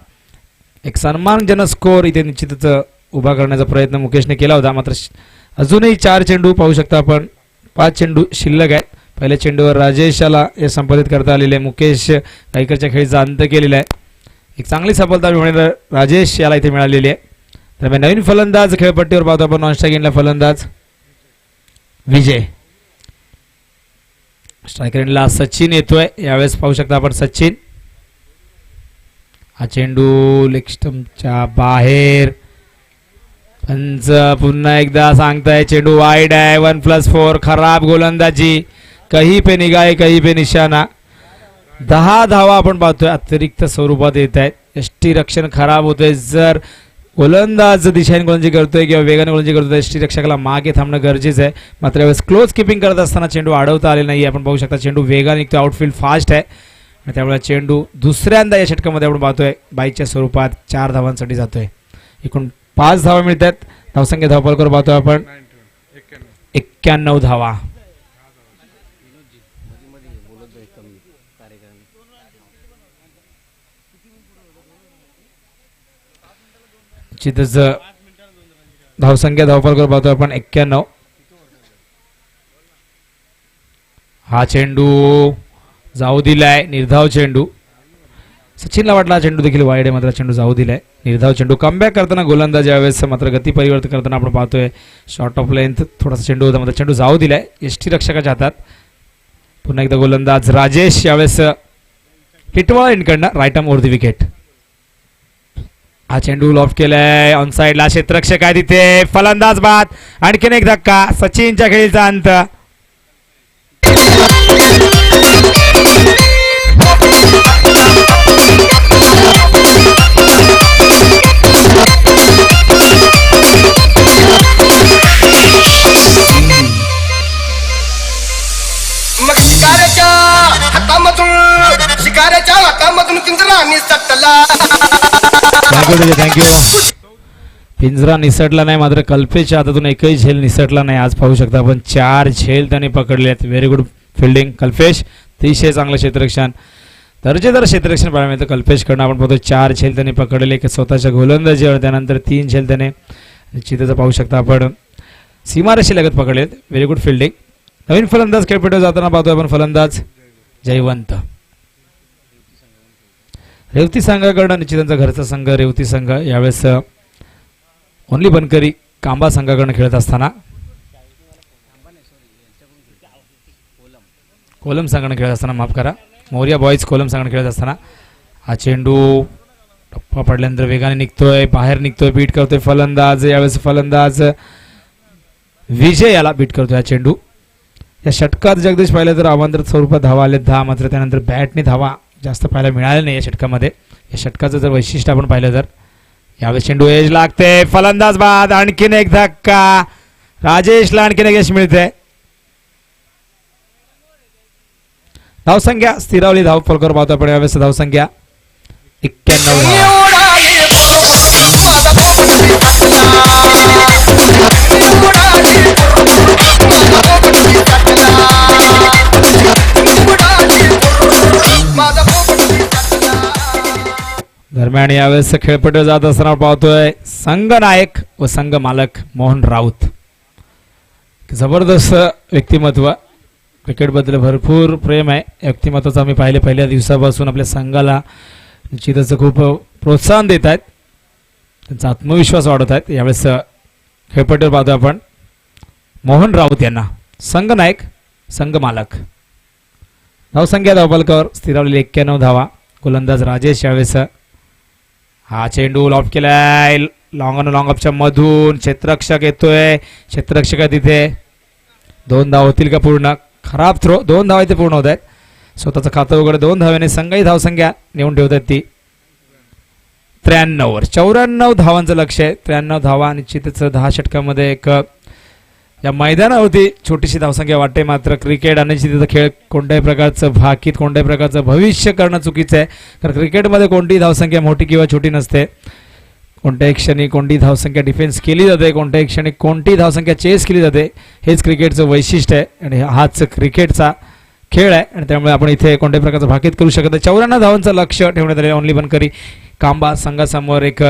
एक सन्मानजनक स्कोअर इथे निश्चितच उभा करण्याचा प्रयत्न मुकेशने केला होता. मात्र अजूनही 4 चेंडू पाहू शकता आपण. 5 चेंडू शिल्लक आहेत. पहिल्या चेंडूवर राजेशाला हे संपादित करता आलेले. मुकेश गायकरच्या खेळीचा अंत केलेला आहे. एक चांगली सफलता राजेश याला इथे मिळालेली आहे. दरम्यान नवीन फलंदाज खेळपट्टीवर पाहतो आपण नॉन स्ट्राईक फलंदाज विजय. स्ट्रायकर एंडला सचिन येतोय. यावेळेस पाहू शकता आपण सचिन. हा चेंडू लेग स्टंपच्या बाहेर. पंच पुन्हा एकदा सांगताय चेंडू वाईड आहे. 1+4 खराब गोलंदाजी. कहीं पे निगाह कहीं पे निशाणा. 10 धावा आपण पाहतोय अतिरिक्त स्वरूपात येत आहेत. यष्टी रक्षण खराब होतंय. जर गोलंदाज दिशेने गोलंदाजी करतोय किंवा वेगाने गोलंदाजी करतोय यष्टी रक्षकाला मागे थांबणं गरजेचं आहे. मात्र यावेळेस क्लोज किपिंग करत असताना चेंडू अडवता आले नाही. आपण पाहू शकता चेंडू वेगाने निघतो. आउटफील्ड फास्ट आहे आणि त्यामुळे चेंडू दुसऱ्यांदा या षटकामध्ये आपण पाहतोय बाईच्या स्वरूपात 4 धावांसाठी जातोय. एकूण 5 धावा मिळतात. धावसंख्या धावफलकावर पाहतोय आपण 91 धावा. निश्चितच धावसंख्या धावफलकावर पाहतोय आपण 91. हा चेंडू जाऊ दिलाय. निर्धाव चेंडू. सचिनला वाटला चेंडू देखील वाईड आहे मात्र चेंडू जाऊ दिलाय. निर्धाव चेंडू. कमबॅक करताना गोलंदाज यावेळेस मात्र गती परिवर्तन करताना आपण पाहतोय शॉर्ट ऑफ लेंथ थोडासा चेंडू होता मात्र चेंडू जाऊ दिलाय यष्टी रक्षकाच्या हातात. पुन्हा एकदा गोलंदाज राजेश यावेळेस हिटवाळा इनकडनं right arm over the wicket. हा चेंडू लॉफ्ट केलाय. ऑन साइडला क्षेत्ररक्षक आहे तिथे. फलंदाज बाद. आणखीन एक धक्का. सचिनच्या खेळीचा अंत. मग शिकाऱ्याच्या हातामधून पिंजरा निसटला. थँक्यू. पिंजरा निसटला नाही मात्र कल्पेशच्या हातातून एकही झेल निसटला नाही. आज पाहू शकता आपण 4 झेल त्यांनी पकडले आहेत. Very good fielding Kalpesh. अतिशय चांगलं क्षेत्ररक्षण. दर्जेदार क्षेत्ररक्षण पाहायला मिळतं कल्पेशकडनं. आपण पाहतो 4 झेल त्यांनी पकडले की स्वतःच्या गोलंदाजीवर. त्यानंतर 3 झेल त्याने निश्चितच पाहू शकता आपण सीमारेषे लगत पकडलेत. Very good fielding. नवीन फलंदाज खेळपट्टीवर जाताना पाहतोय आपण फलंदाज जयवंत. रेवती संघाकडनं निश्चितांचा घरचा संघ रेवती संघ यावेळेस ओनली बनकरी कांबा संघाकडनं खेळत असताना कोलम संघाने खेळत असताना माफ करा मोरिया बॉईज कोलम संघाने खेळत असताना हा चेंडू टप्पा पडल्यानंतर वेगाने निघतोय. बाहेर निघतोय. बीट करतोय फलंदाज. यावेळेस फलंदाज विजय याला बीट करतोय. हा चेंडू या षटकात जगदीश पाहिलं तर आमंत्रित स्वरूपात धावा आले 10 मात्र त्यानंतर बॅटने धावा जास्त पाहायला मिळाले नाही या षटकामध्ये. या षटकाचं जर वैशिष्ट्य आपण पाहिलं तर यावेळेस चेंडू एज लागते. फलंदाज बाद. आणखीन एक धक्का. राजेशला आणखीन एक यश मिळते. धावसंख्या स्थिरावली. धावफलकावर पाहतो आपण यावेळेस धावसंख्या 91 धावा. दरम्यान यावेळेस खेळपट्टीवर जात असताना पाहतोय संघ नायक व संघ मालक मोहन राऊत. जबरदस्त व्यक्तिमत्व. क्रिकेटबद्दल भरपूर प्रेम आहे. व्यक्तिमत्वाचं आम्ही पाहिले पहिल्या दिवसापासून आपल्या संघाला निश्चितच खूप प्रोत्साहन देत आहेत. त्यांचा आत्मविश्वास वाढवत आहेत. यावेळेस खेळपट्टीवर पाहतोय आपण मोहन राऊत यांना. संघ नायक संघ मालक. धावसंख्या धावफलकावर स्थिरावलेली 91 धावा. गोलंदाज राजेश यावेळेस हा चेंडू लॉफ्ट केलाय लॉंग ऑन लॉंग ऑफच्या मधून. क्षेत्ररक्षक येतोय. क्षेत्ररक्षक तिथे 2 धाव होतील का पूर्ण. खराब थ्रो. 2 धावा इथे पूर्ण होत आहेत. स्वतःचं खातं वगैरे 2 धाव्याने संघही धावसंख्या नेऊन ठेवत आहेत ती 93 वर. 94 धावांचं लक्ष आहे. 93 धावा निश्चितच 10 षटकामध्ये एक या मैदानावरती छोटीशी धावसंख्या वाटते. मात्र क्रिकेट आणि निश्चितच खेळ कोणत्याही प्रकारचं भाकीत कोणत्याही प्रकारचं भविष्य करणं चुकीचं आहे. कारण क्रिकेटमध्ये कोणतीही धावसंख्या मोठी किंवा छोटी नसते. कोणत्याही क्षणी कोणती धावसंख्या डिफेन्स केली जाते. कोणत्याही क्षणी कोणती धावसंख्या चेस केली जाते. हेच क्रिकेटचं वैशिष्ट्य आहे आणि हाच क्रिकेटचा खेळ आहे. आणि त्यामुळे आपण इथे कोणत्याही प्रकारचं भाकीत करू शकत नाही. 94 धावांचं लक्ष ठेवण्यात आले ओनली बनकरी कांबा संघासमोर. एक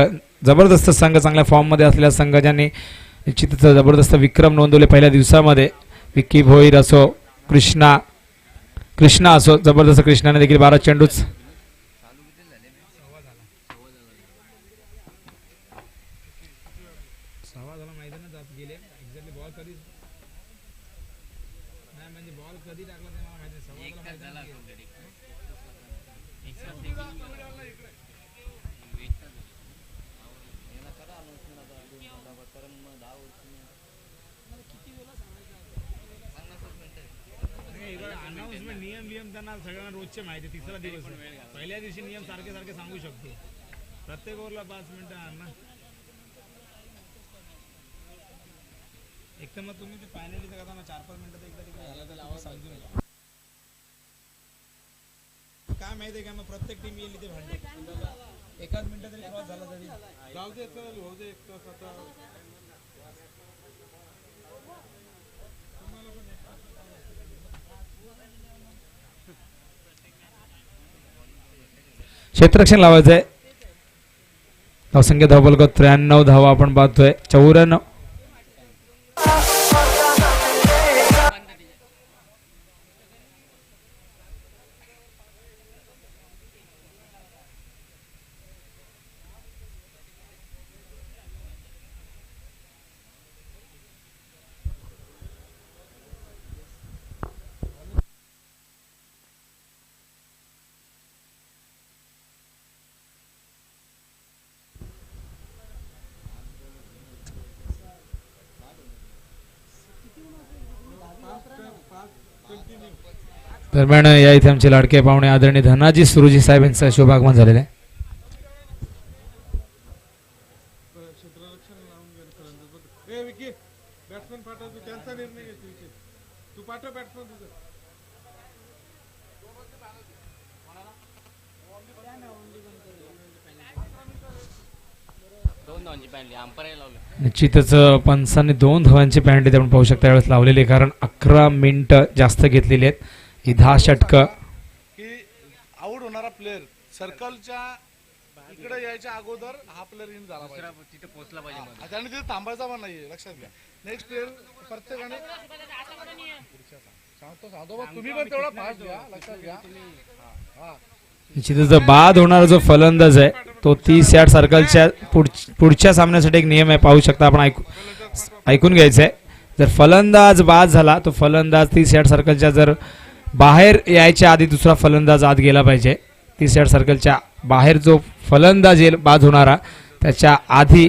जबरदस्त संघ. चांगल्या फॉर्ममध्ये असलेला संघ ज्यांनी निश्चितच जबरदस्त विक्रम नोंदवले पहिल्या दिवसामध्ये. विक्की भोईर असो कृष्णा असो. जबरदस्त कृष्णाने देखील 12 चेंडूच सव्वा झाला मैदानात जात गेले एक्झॅक्टली बॉल कधी नाही म्हणजे बॉल कधी टाकला ते मला माहिती नाही. सव्वा झाला मैदानात गेले. अनाउन्समेंट नियम त्यांना सगळ्यांना रोजचे माहिती. तिसरा दिवस पहिल्या दिवशी नियम सारखे सारखे सांगू शकतो. प्रत्येक ओव्हरला 5 मिनिटं ना. एक तर मग तुम्ही ते फायनलीचं करता 4-5 मिनिटात एकदा तिकडे झाला तर तुम्ही समजून घ्या. काय माहिती आहे का मग प्रत्येक टीम येईल इथे भांडे एकाच मिनिटात तरी क्रॉस झाला तरी जाऊ दे होऊ दे एक तास आता. क्षेत्ररक्षण लावायचंय. धावसंख्या धावबल 93 धावा आपण पाहतोय. 94. दरम्यान या इथे आमचे लाडके पाहुणे आदरणीय धनाजी सुरुजी साहेब यांचं शुभागमन झालेलं आहे. निश्चितच पंचांनी 2 धावांची पेनल्टी आपण पाहू शकता त्यावेळेस लावलेली आहे, कारण 11 मिनिटं जास्त घेतलेली आहेत. ही 10 षटकं की आउट होणारा प्लेअर सर्कलच्या इकडे यायच्या अगोदर हा प्लेअर इन झाला पाहिजे, तिथे पोहोचला पाहिजे. त्याने तिथे थांबायचा पण नाहीये, लक्षात घ्या. नेक्स्ट प्लेअर प्रत्येकाने सांगतो तुम्ही पण तेवढा फास्ट घ्या, लक्षात घ्या. निश्चितच बाद होणारा जो फलंदाज आहे तो 30 यार्ड सर्कलच्या पुढच्या सामन्यासाठी एक नियम आहे, पाहू शकता आपण. ऐकून घ्यायचं आहे. जर फलंदाज बाद झाला तो फलंदाज 30 यार्ड सर्कलच्या जर बाहेर यायच्या आधी दुसरा फलंदाज आत गेला पाहिजे. 30 यार्ड सर्कलच्या बाहेर जो फलंदाज येईल बाद होणारा त्याच्या आधी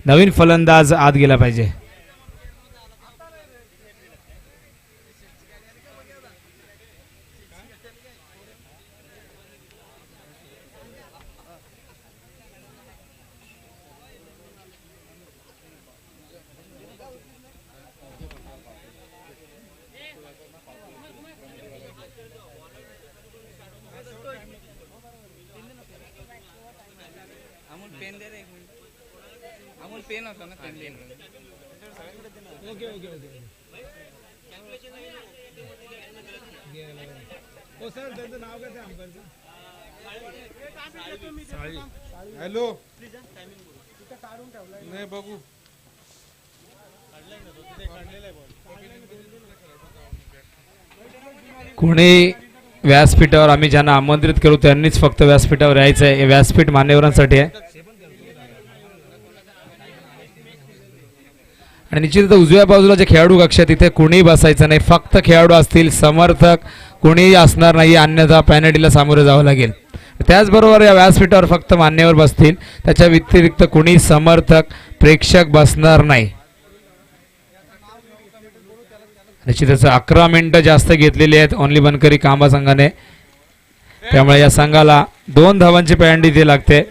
नवीन फलंदाज आत गेला पाहिजे. पेन होता ना पेन. Okay okay okay. हो सर, त्यांचं नाव काय अंपायरचं? हॅलो नाही बघू कोणी व्यासपीठावर आम्ही ज्यांना आमंत्रित करू त्यांनीच फक्त व्यासपीठावर यायचं आहे. हे व्यासपीठ मान्यवरांसाठी आहे. आणि निश्चितच उजव्या बाजूला जे खेळाडू कक्ष आहे तिथे कुणी बसायचं नाही, फक्त खेळाडू असतील, समर्थक कुणीही असणार नाही, अन्यथा पेनल्टीला सामोरे जावं लागेल. त्याचबरोबर या व्यासपीठावर फक्त मान्यवर बसतील, त्याच्या व्यतिरिक्त कुणी समर्थक प्रेक्षक बसणार नाही. निश्चितच 11 मिनिटं जास्त घेतलेली आहेत ओनली बनकरी कांबा संघाने, त्यामुळे या संघाला 2 धावांची पेनल्टी द्यावी लागते.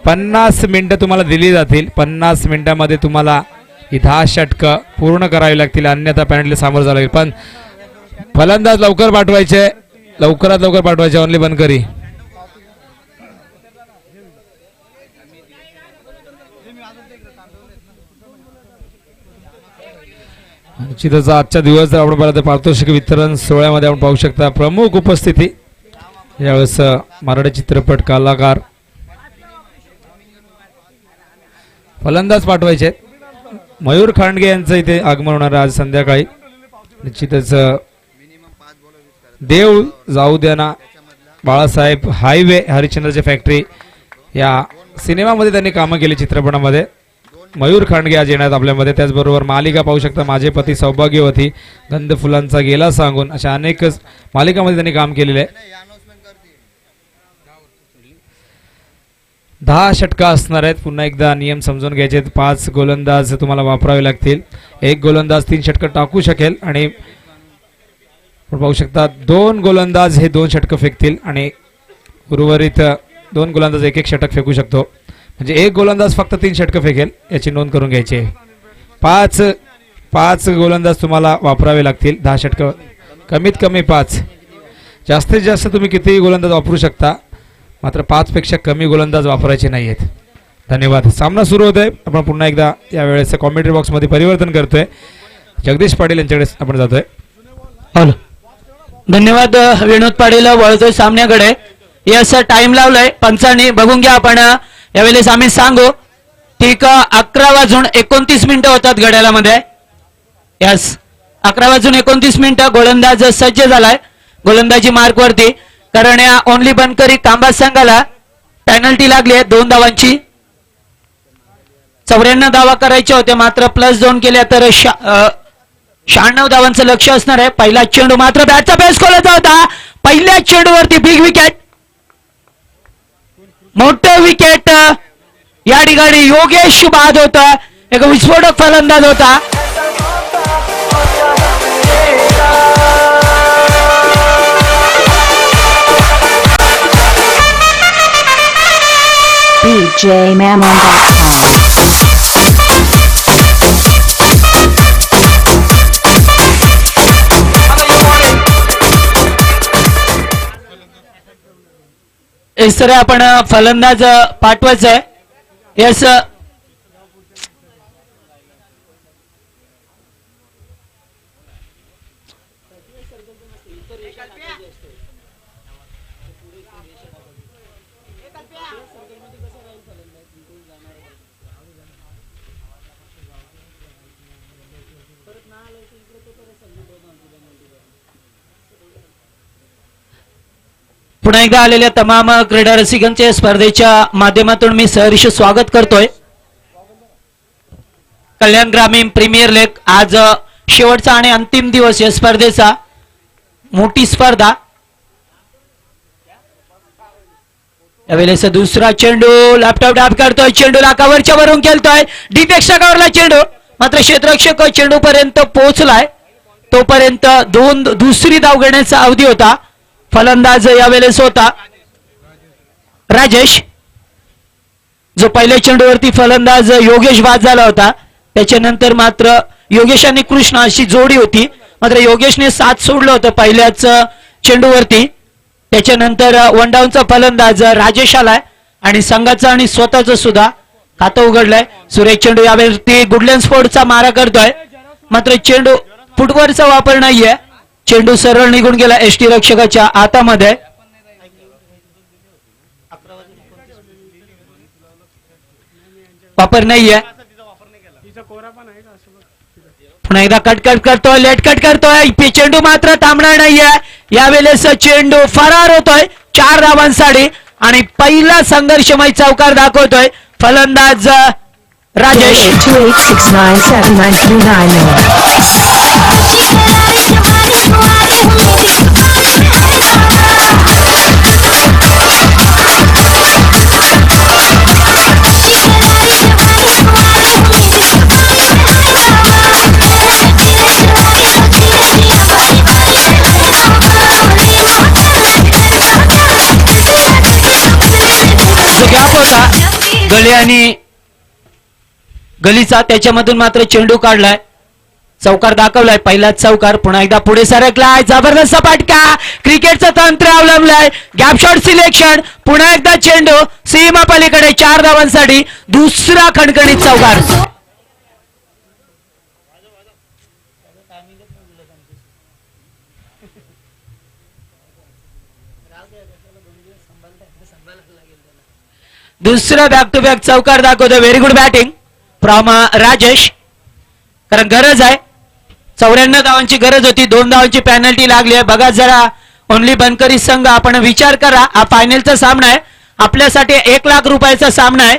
50 मिनिटं तुम्हाला दिली जातील. 50 मिनिटांमध्ये तुम्हाला ही 10 षटकं पूर्ण करावी लागतील, अन्यथा पेनल्टीला सामोरं जावं लागेल. पण फलंदाज लवकर पाठवायचे, लवकरात लवकर पाठवायचे ओनली बनकरी. निश्चितच आजच्या दिवस जर आपण पाहिलं तर पारितोषिक वितरण सोहळ्यामध्ये आपण पाहू शकता प्रमुख उपस्थिती यावेळेस मराठी चित्रपट कलाकार. फलंदाज पाठवायचे मयूर खांडगे यांचं इथे आगमन होणार आज संध्याकाळी. निश्चितच देव जाऊ द्या ना, बाळासाहेब हायवे, हरिश्चंद्रची फॅक्टरी या सिनेमामध्ये त्यांनी कामं केली, चित्रपटामध्ये. मयूर खांडगे आज येणार आपल्यामध्ये. त्याचबरोबर मालिका पाहू शकता, माझे पती सौभाग्यवती, गंध फुलांचा गेला सांगून, अशा अनेक मालिकामध्ये त्यांनी काम केलेलं आहे. 10 षटका असणार आहेत. पुन्हा एकदा नियम समजून घ्यायचे. 5 गोलंदाज तुम्हाला वापरावे लागतील. एक गोलंदाज 3 षटकं टाकू शकेल आणि पाहू शकता 2 गोलंदाज हे 2 षटकं फेकतील आणि उर्वरित 2 गोलंदाज 1-1 षटक फेकू शकतो. म्हणजे एक गोलंदाज फक्त 3 षटकं फेकेल, याची नोंद करून घ्यायची आहे. 5 गोलंदाज तुम्हाला वापरावे लागतील. 10 षटकं, कमीत कमी 5. जास्तीत जास्त तुम्ही कितीही गोलंदाज वापरू शकता, मात्र 5 पेक्षा कमी गोलंदाज वापरायचे नाही आहेत. धन्यवाद. सामना सुरू होतोय. आपण पुन्हा एकदा यावेळेस कॉमेंट्री बॉक्समध्ये परिवर्तन करतोय. जगदीश पाटील यांच्याकडे आपण जातोय. हॅलो. धन्यवाद विनोद पाटील. वळतोय सामन्याकडे. यस, टाइम लावलाय पंचांनी, बघून घ्या आपण. यावेळेस आम्ही सांगू ठीक 11:29 होतात घड्याळामध्ये. यस, 11:29. गोलंदाज सज्ज झालाय गोलंदाजी मार्क वरती, कारण या ओनली बनकरी कांबाज संघाला पेनल्टी लागली आहे 2 धावांची. 94 धावा करायचे होते, मात्र +2 केल्या तर 96 धावांचं लक्ष असणार आहे. पहिला चेंडू मात्र बॅटचा बेस खोलायचा होता. पहिल्या चेंडूवरती बिग विकेट, मोठं विकेट या ठिकाणी योगेश बाद होता. एक विस्फोटक फलंदाज होता. BJMammon.com. इस तरह आपण फलंदाज पाठवायचं आहे. यस, पुन्हा एकदा आलेल्या तमाम क्रीडा रसिकांचे स्पर्धेच्या माध्यमातून मी सहर्ष स्वागत करतोय. कल्याण ग्रामीण प्रीमियर लीग आज शेवटचा आणि अंतिम दिवस या स्पर्धेचा. मोठी स्पर्धा. यावेळेस दुसरा चेंडू लॅपटॉप डॅप करतोय. चेंडूला कव्हरच्या वरून खेळतोय. डीपेक्षा कव्हरला चेंडू, मात्र क्षेत्ररक्षक चेंडू पर्यंत पोहोचलाय. तोपर्यंत दुसरी धाव घेण्याचा अवधी होता. फलंदाज यावेळेस होता राजेश, जो पहिल्या चेंडूवरती फलंदाज योगेश बाद झाला होता. त्याच्यानंतर मात्र योगेश आणि कृष्ण अशी जोडी होती, मात्र योगेशने साथ सोडलं होतं पहिल्याच चेंडूवरती. त्याच्यानंतर 1 डाऊनचा फलंदाज राजेश आलाय आणि संघाचा आणि स्वतःच सुद्धा खातं उघडलंय. सुरेश चेंडू यावेळी गुडलँड स्पोर्टचा मारा करतोय, मात्र चेंडू फुटवरचा वापर नाहीये. चेंडू सरळ निघून गेला एसटी रक्षकाच्या हातामध्ये. वापर नाहीये. पुन्हा एकदा कट करतोय, लेट कट करतोय. चेंडू मात्र थांबणार नाहीये. यावेळेस चेंडू फरार होतोय 4 धावांसाठी आणि पहिला संघर्षमय चौकार दाखवतोय फलंदाज राजेश. 28697939. गॅप होता गली आणि गलीचा, त्याच्यामधून मात्र चेंडू काढलाय. चौकार दाखवलाय, पहिला चौकार. पुन्हा एकदा पुढे सरकलाय. जबरदस्त फटका. क्रिकेटचं तंत्र अवलंबलंय. Gap shot selection. पुन्हा एकदा चेंडू सीमा पलीकडे 4 धावांसाठी. दुसरा खणखणीत चौकार. दुसरा बॅक टू बॅक चौकार दाखवतो. Very good batting from Rajesh, कारण गरज आहे. 94 धावांची गरज होती. 2 धावांची पेनल्टी लागली आहे. बघा जरा ओनली बनकरी संघ, आपण विचार करा. हा फायनलचा सामना आहे, आपल्यासाठी 1 लाख रुपयाचा सामना आहे,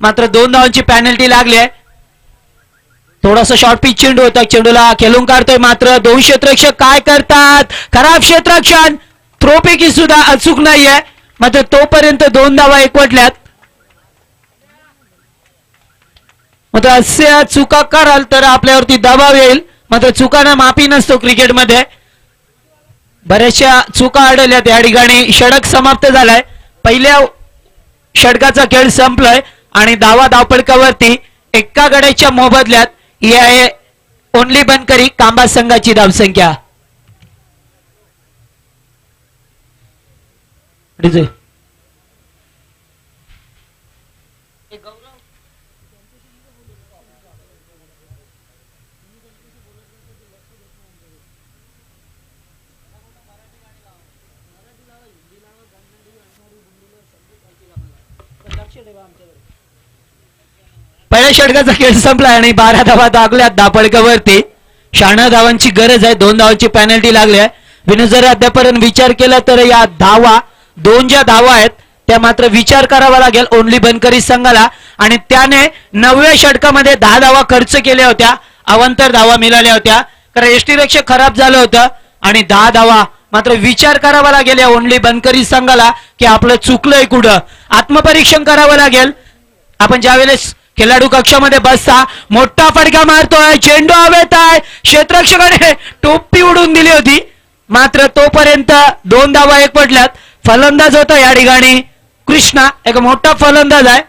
मात्र 2 धावांची पेनल्टी लागली आहे. थोडासा शॉर्ट पिच चेंडू होता, चेंडूला खेळून काढतोय, मात्र दोन क्षेत्ररक्षक काय करतात, खराब क्षेत्ररक्षण, थ्रोपैकी सुद्धा अचूक नाहीये, मात्र तोपर्यंत 2 धावा एकवटल्यात. मात्र असे चुका कराल तर आपल्यावरती दबाव येईल, मात्र चुकांना माफी नसतो क्रिकेटमध्ये. बऱ्याचशा चुका आढळल्यात या ठिकाणी. षटक समाप्त झालाय, पहिल्या षटकाचा खेळ संपलाय आणि धावपळकावरती एका गड्याच्या मोबदल्यात ही आहे ओनली बनकरी कांबा संघाची धावसंख्या. पहिल्या षटकाचा खेळ संपला आणि 12 धावा दाखल्यात धापडकावरती. 96 धावांची गरज आहे, 2 धावांची पेनल्टी लागली आहे. विनू जर अद्यापर्यंत विचार केला तर या धावा 2 ज्या धावा आहेत त्या मात्र विचार करावा लागेल ओनली बनकरी संघाला, आणि त्याने 9व्या षटकामध्ये 10 धावा खर्च केल्या होत्या, अवांतर धावा मिळाल्या होत्या, कारण यष्टीरक्षक खराब झालं होतं आणि 10 धावा मात्र विचार करावा लागेल या ओनली बनकरी संघाला की आपलं चुकलंय कुठं. आत्मपरीक्षण करावं लागेल. आपण ज्यावेळेस खेळाडू कक्षामध्ये बसता मोठा फटका मारतोय, चेंडू हवेत आहे, क्षेत्ररक्षकाने टोपी उडून दिली होती, मात्र तोपर्यंत 2 धावा एकवटल्यात. फलंदाज होता या ठिकाणी कृष्णा, एक मोठा फलंदाज आहे,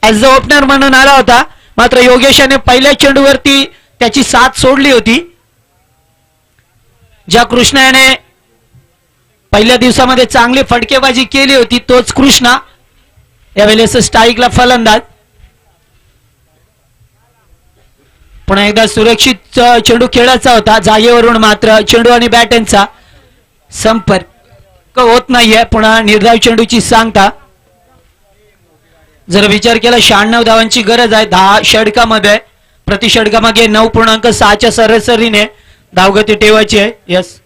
ऍज द ओपनर म्हणून आला होता, मात्र योगेशाने पहिल्या चेंडूवरती त्याची साथ सोडली होती. ज्या कृष्णाने पहिल्या दिवसामध्ये चांगली फटकेबाजी केली होती तोच कृष्णा यावेळेस स्ट्राईकला फलंदाज. पुन्हा एकदा सुरक्षित चेंडू खेळायचा होता जागेवरून, मात्र चेंडू आणि बॅट यांचा संपर्क होत नाहीये. पुन्हा निर्धाव चेंडूची सांगता. जर विचार केला 96 धावांची गरज आहे 10 षटकामध्ये, प्रति षटकामागे 9.6च्या सरासरीने धावगती ठेवायची आहे. यस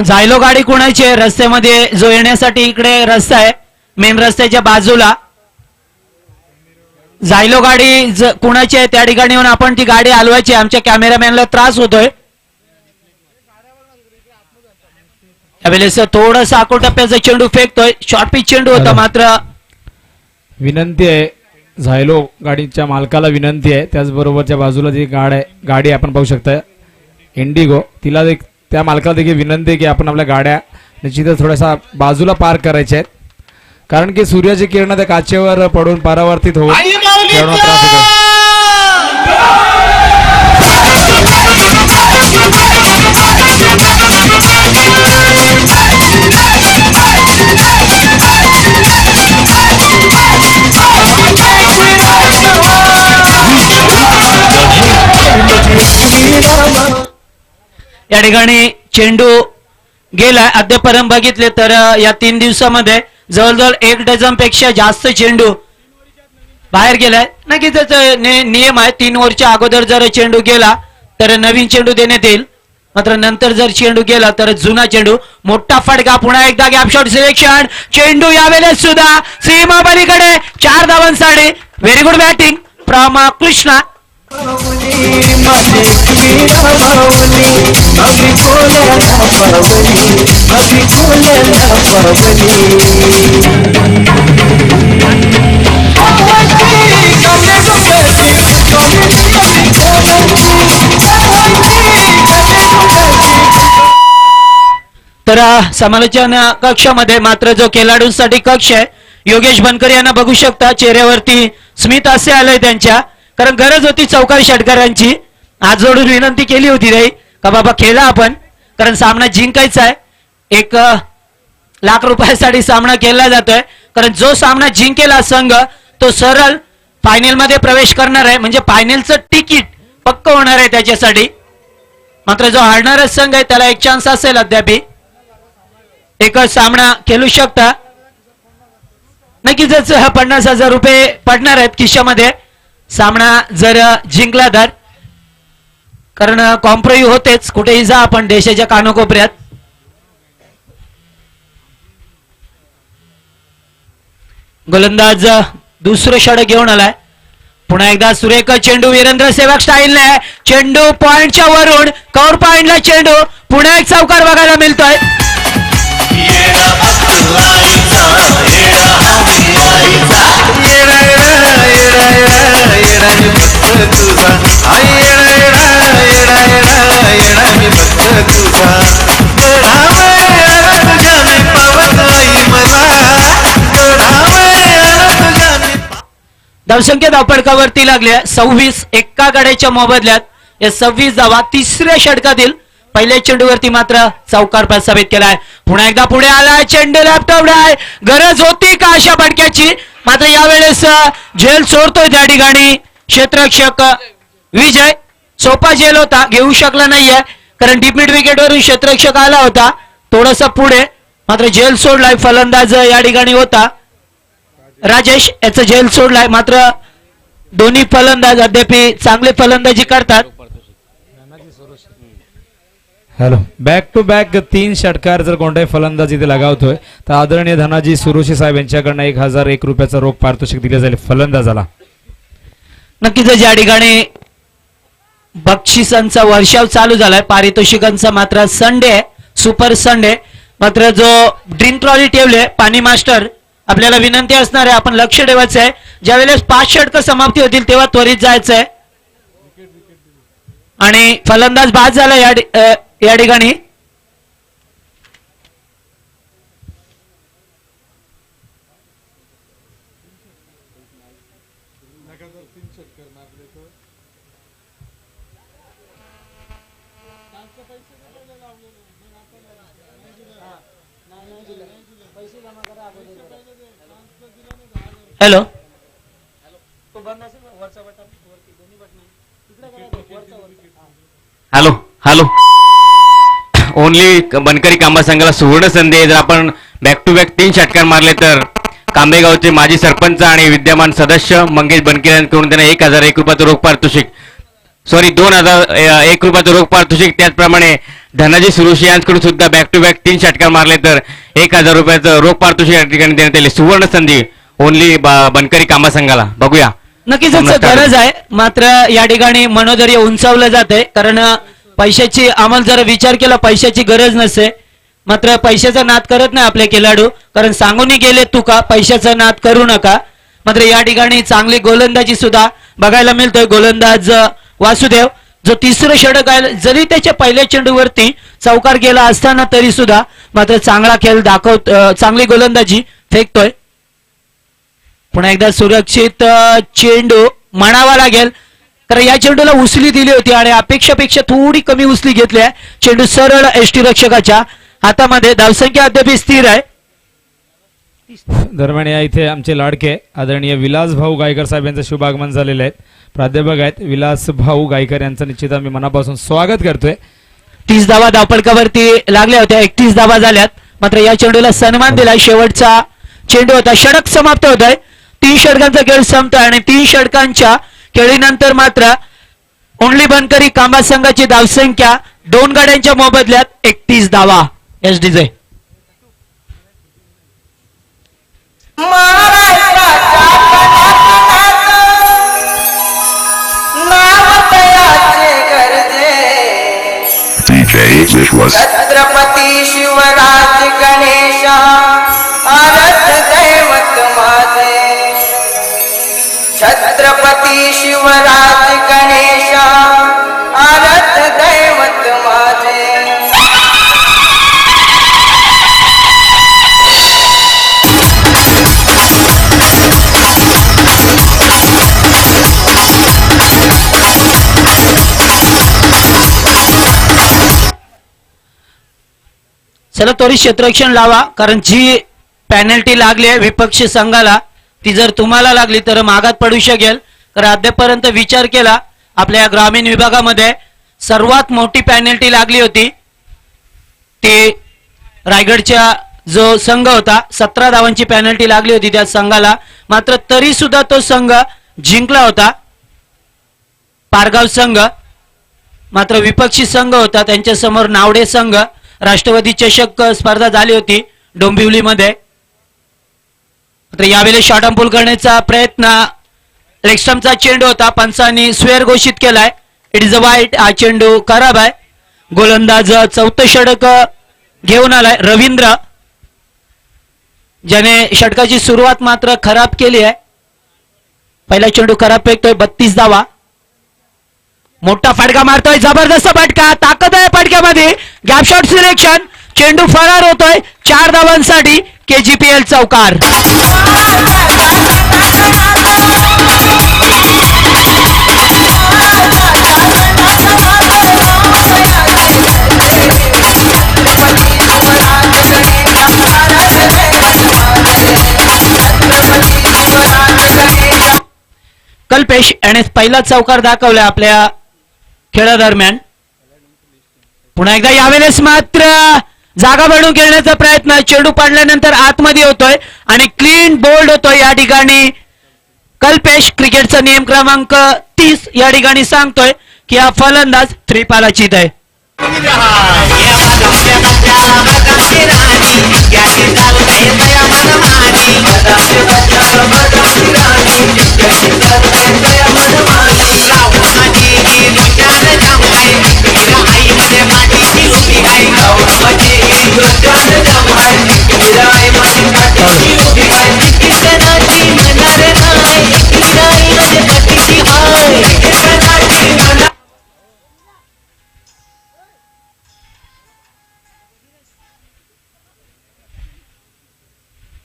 जायलो गाडी कोणाची आहे रस्त्यामध्ये, जो येण्यासाठी इकडे रस्ता आहे मेन रस्त्याच्या बाजूला, जायलो गाडी कोणाची आहे त्या ठिकाणी येऊन आपण ती गाडी हलवायची. आमच्या कॅमेरामॅनला त्रास होतोय. यावेळेस थोडंसं आकोटप्प्याचा चेंडू फेकतोय, शॉर्ट पिच चेंडू होता, मात्र विनंती आहे झायलो गाडीच्या मालकाला विनंती आहे, त्याचबरोबरच्या बाजूला जी गाडी आपण पाहू शकता इंडिगो, तिला त्या मालकाला देखील विनंती आहे की आपण आपल्या गाड्या निश्चितच थोड्यासा बाजूला पार्क करायच्या आहेत, कारण की सूर्याची किरण त्या काचेवर पडून परावर्तित होऊन खेळाडूंना त्रास होतो. या ठिकाणी चेंडू गेलाय. अद्यापर्यंत बघितले तर या 3 दिवसामध्ये जवळजवळ 1 डझन पेक्षा जास्त चेंडू बाहेर गेलाय. नक्कीच नियम आहे 3 ओव्हरच्या अगोदर जर चेंडू गेला तर नवीन चेंडू देण्यात येईल, मात्र नंतर जर चेंडू गेला तर जुना चेंडू. मोठा फटका, पुन्हा एकदा गॅप शॉट सिलेक्शन, चेंडू यावेळेस सुद्धा सीमा पलीकडे 4 धावांसाठी. Very good batting from Krishna. तर समालोचन कक्षामध्ये मात्र जो खेळाडूंसाठी कक्ष आहे योगेश बनकर यांना बघू शकता चेहऱ्यावरती स्मित असे आलंय त्यांच्या, कारण गरज होती चौकारी षटकारांची. हात जोडून विनंती केली होती रे का बाबा खेळा आपण, कारण सामना जिंकायचा आहे. 1 लाख रुपयासाठी सामना केला जातोय, कारण जो सामना जिंकेला संघ तो सरळ फायनल मध्ये प्रवेश करणार आहे, म्हणजे फायनलचं तिकीट पक्क होणार आहे त्याच्यासाठी. मात्र जो हारणारा संघ आहे त्याला 1 चान्स असेल अद्याप एक सामना खेळू शकता. नक्कीच 50,000 रुपये पडणार आहेत खिशामध्ये सामना जर जिंकला तर, कारण कॉम्प्रोई होतेच कुठेही जा आपण देशाच्या कानोकोपऱ्यात. गोलंदाज दुसरं षटक घेऊन आलाय. पुन्हा एकदा सुरेख चेंडू वीरेंद्र सेवक स्टाईलने चेंडू पॉइंटच्या वरून कव्हर पॉइंटला चेंडू पुन्हा एक चौकार बघायला मिळतोय. धावसंख्या धावपडकावरती लागली आहे 26. एका गड्याच्या मोबदल्यात या 26 धावा तिसऱ्या षटकातील पहिल्या चेंडूवरती मात्र चौकार प्रस्थापित केलाय. पुन्हा एकदा पुढे आलाय चेंडू लॅपटॉप आहे. गरज होती का अशा फटक्याची, मात्र यावेळेस झेल सोडतोय त्या ठिकाणी क्षेत्ररक्षक विजय. सोपा झेल होता, घेऊ शकला नाहीये कारण डीप मिड विकेटवरून क्षेत्ररक्षक आला होता थोडस पुढे, मात्र झेल सोडलाय. फलंदाज या ठिकाणी होता राजेश, याचं झेल सोडलाय. मात्र दोन्ही फलंदाज अद्याप चांगली फलंदाजी करतात. हॅलो, बॅक टू बॅक 3 षटकार जर कोणताही फलंदाज इथे लगावतोय तर आदरणीय धनाजी सुरोशी साहेब यांच्याकडनं 1001 रुपयाचा रोख पारितोषिक दिले जाईल फलंदाजाला. नक्कीच या ठिकाणी बक्षिसांचा वर्षाव चालू झालाय. पारितोषिकांचा मात्र संडे सुपर संडे, मात्र जो ड्रीम ट्रॉली ठेवले पाणी मास्टर, आपल्याला विनंती असणार आहे आपण लक्ष ठेवायचं आहे. ज्यावेळेस 5 षटकं समाप्ती होतील तेव्हा त्वरित जायचंय. आणि फलंदाज बाद झाला या ठिकाणी. हॅलो, हॅलो हॅलो, ओनली बनकरी कांबा संघाला सुवर्ण संधी आहे. जर आपण बॅक टू बॅक 3 षटकार मारले तर कांबेगावचे माजी सरपंच आणि विद्यमान सदस्य मंगेश बनकर यांकडून त्यांना 1001 रुपयाचं रोख पारितोषिक, 2001 रुपयाचं रोख पारितोषिक. त्याचप्रमाणे धनाजी सुरुशी यांच्याकडून सुद्धा बॅक टू बॅक 3 षटकार मारले तर 1000 रुपयाचं रोख पारितोषिक या ठिकाणी देण्यात आले. सुवर्ण संधी ओनली बनकरी कांबा संघाला. बघूया, नक्कीच गरज आहे. मात्र या ठिकाणी मनोधैर्य उंचावलं जाते कारण पैशाची आम्हाला जर विचार केला पैशाची गरज नसते, मात्र पैशाचा नाद करत नाही आपले खेळाडू, कारण सांगूनही गेले तुका पैशाचा नाद करू नका. मात्र या ठिकाणी चांगली गोलंदाजी सुद्धा बघायला मिळतोय. गोलंदाज वासुदेव जो तिसरं षटक आहे, जरी त्याच्या पहिल्या चेंडूवरती चौकार गेला असताना तरी सुद्धा मात्र चांगला खेळ चांगली गोलंदाजी फेकतोय. पुन्हा एकदा सुरक्षित चेंडू म्हणावा लागेल, कारण या चेंडूला उचली दिली होती आणि अपेक्षापेक्षा थोडी कमी उचली घेतली आहे. चेंडू सरळ एसटी रक्षकाच्या हातामध्ये. धावसंख्या अद्याप स्थिर आहे. दरम्यान या इथे आमचे लाडके आदरणीय विलास भाऊ गायकर साहेब यांचं शुभ आगमन झालेलं आहे. प्राध्यापक आहेत विलास भाऊ गायकर यांचं निश्चित आम्ही मनापासून स्वागत करतोय. 30 धावा धावपडकावरती लागल्या होत्या, 31 धावा झाल्यात. मात्र या चेंडूला सन्मान दिला. शेवटचा चेंडू होता, षटक समाप्त होत आहे. 3 षटकांचा खेळ संपतोय आणि 3 षटकांच्या खेळीनंतर मात्र ओनली बनकरी कांबा संघाची धावसंख्या 2 गाड्यांच्या मोबदल्यात 31 धावा. एसडीजे छत्रपती शिवराज गणेश आराध्य दैवत माझे. छत्रपती शिवराज गणेश आराध्य दैवत माझे. चला त्वरित क्षेत्ररक्षण लावा, कारण जी पॅनल्टी लागली आहे विपक्षी संघाला ती जर तुम्हाला लागली तर मागात पडू शकेल. कारण अद्यापर्यंत विचार केला आपल्या ग्रामीण विभागामध्ये सर्वात मोठी पॅनल्टी लागली होती ती रायगडच्या जो संघ होता, 17 धावांची पॅनल्टी लागली होती त्या संघाला. मात्र तरी सुद्धा तो संघ जिंकला होता पारगाव संघ. मात्र विपक्षी संघ होता त्यांच्या समोर नावडे संघ. राष्ट्रवादी चषक स्पर्धा झाली होती डोंबिवलीमध्ये. तर यावेळी शॉर्ट अंपूल करण्याचा प्रयत्न, लेगस्टमचा चेंडू होता, पंचांनी स्वेअर घोषित केलाय. इट इज अ वाईट. हा चेंडू खराब आहे. गोलंदाज चौथं षटक घेऊन आलाय रवींद्र, ज्याने षटकाची सुरुवात मात्र खराब केली आहे. पहिला चेंडू खराब फेकतोय. 32 धावा. मोठा फटका मारतोय. जबरदस्त फटका. ताकद आहे फटक्यामध्ये. Gap shot selection. चेंडू फरार होतोय. 4 धावांसाठी KGPL चौकार. कल्पेश याने पहिला चौकार दाखवला आपल्या खेळादरम्यान. पुन्हा एकदा यावेळेस मात्र जागा बनवून खेळण्याचा प्रयत्न. चेंडू पडल्यानंतर आतमध्ये होतोय आणि क्लीन बोल्ड होतोय या ठिकाणी कल्पेश. क्रिकेटचा नियम क्रमांक 30 या ठिकाणी सांगतोय की हा फलंदाज त्रिपालाचित आहे.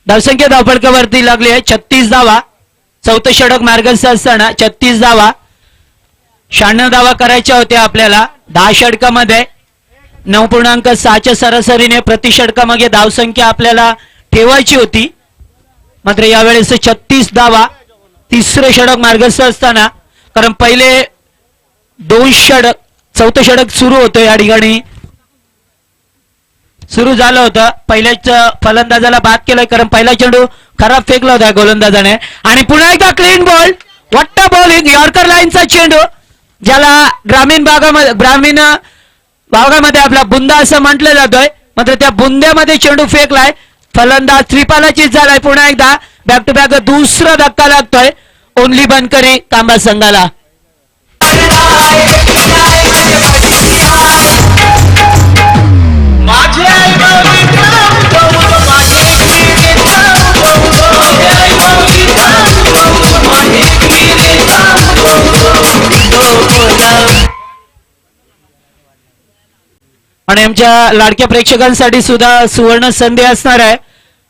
धावसंख्या धावफलकावरती लागली आहे 36 धावा. चौथं षटक मार्गस्थ असताना 36 धावा. 96 धावा करायच्या होत्या आपल्याला 10 षटकामध्ये. 9.6च्या सरासरीने प्रति षटकामागे धावसंख्या आपल्याला ठेवायची होती. मात्र यावेळेस 36 धावा. तिसरं षटक मार्गस्थ असताना, कारण पहिले 2 षटक, चौथं षटक सुरू होतं या ठिकाणी सुरू झालं होतं. पहिल्याच फलंदाजाला बाद केलंय, कारण पहिला चेंडू खराब फेकला होता गोलंदाजाने. आणि पुन्हा एकदा क्लीन बॉल. वट्ट बॉलिंग. यॉर्कर लाईनचा चेंडू, ज्याला ग्रामीण भागामध्ये आपला बुंदा असं म्हटलं जातोय. मात्र त्या बुंद्यामध्ये चेंडू फेकलाय. फलंदाज त्रिपालाचीत झालाय. पुन्हा एकदा बॅक टू बॅक दुसरा धक्का लागतोय ओनली बनकरी तांबा संघाला. आणि आमच्या लाडक्या प्रेक्षकांसाठी सुद्धा सुवर्ण संधी असणार आहे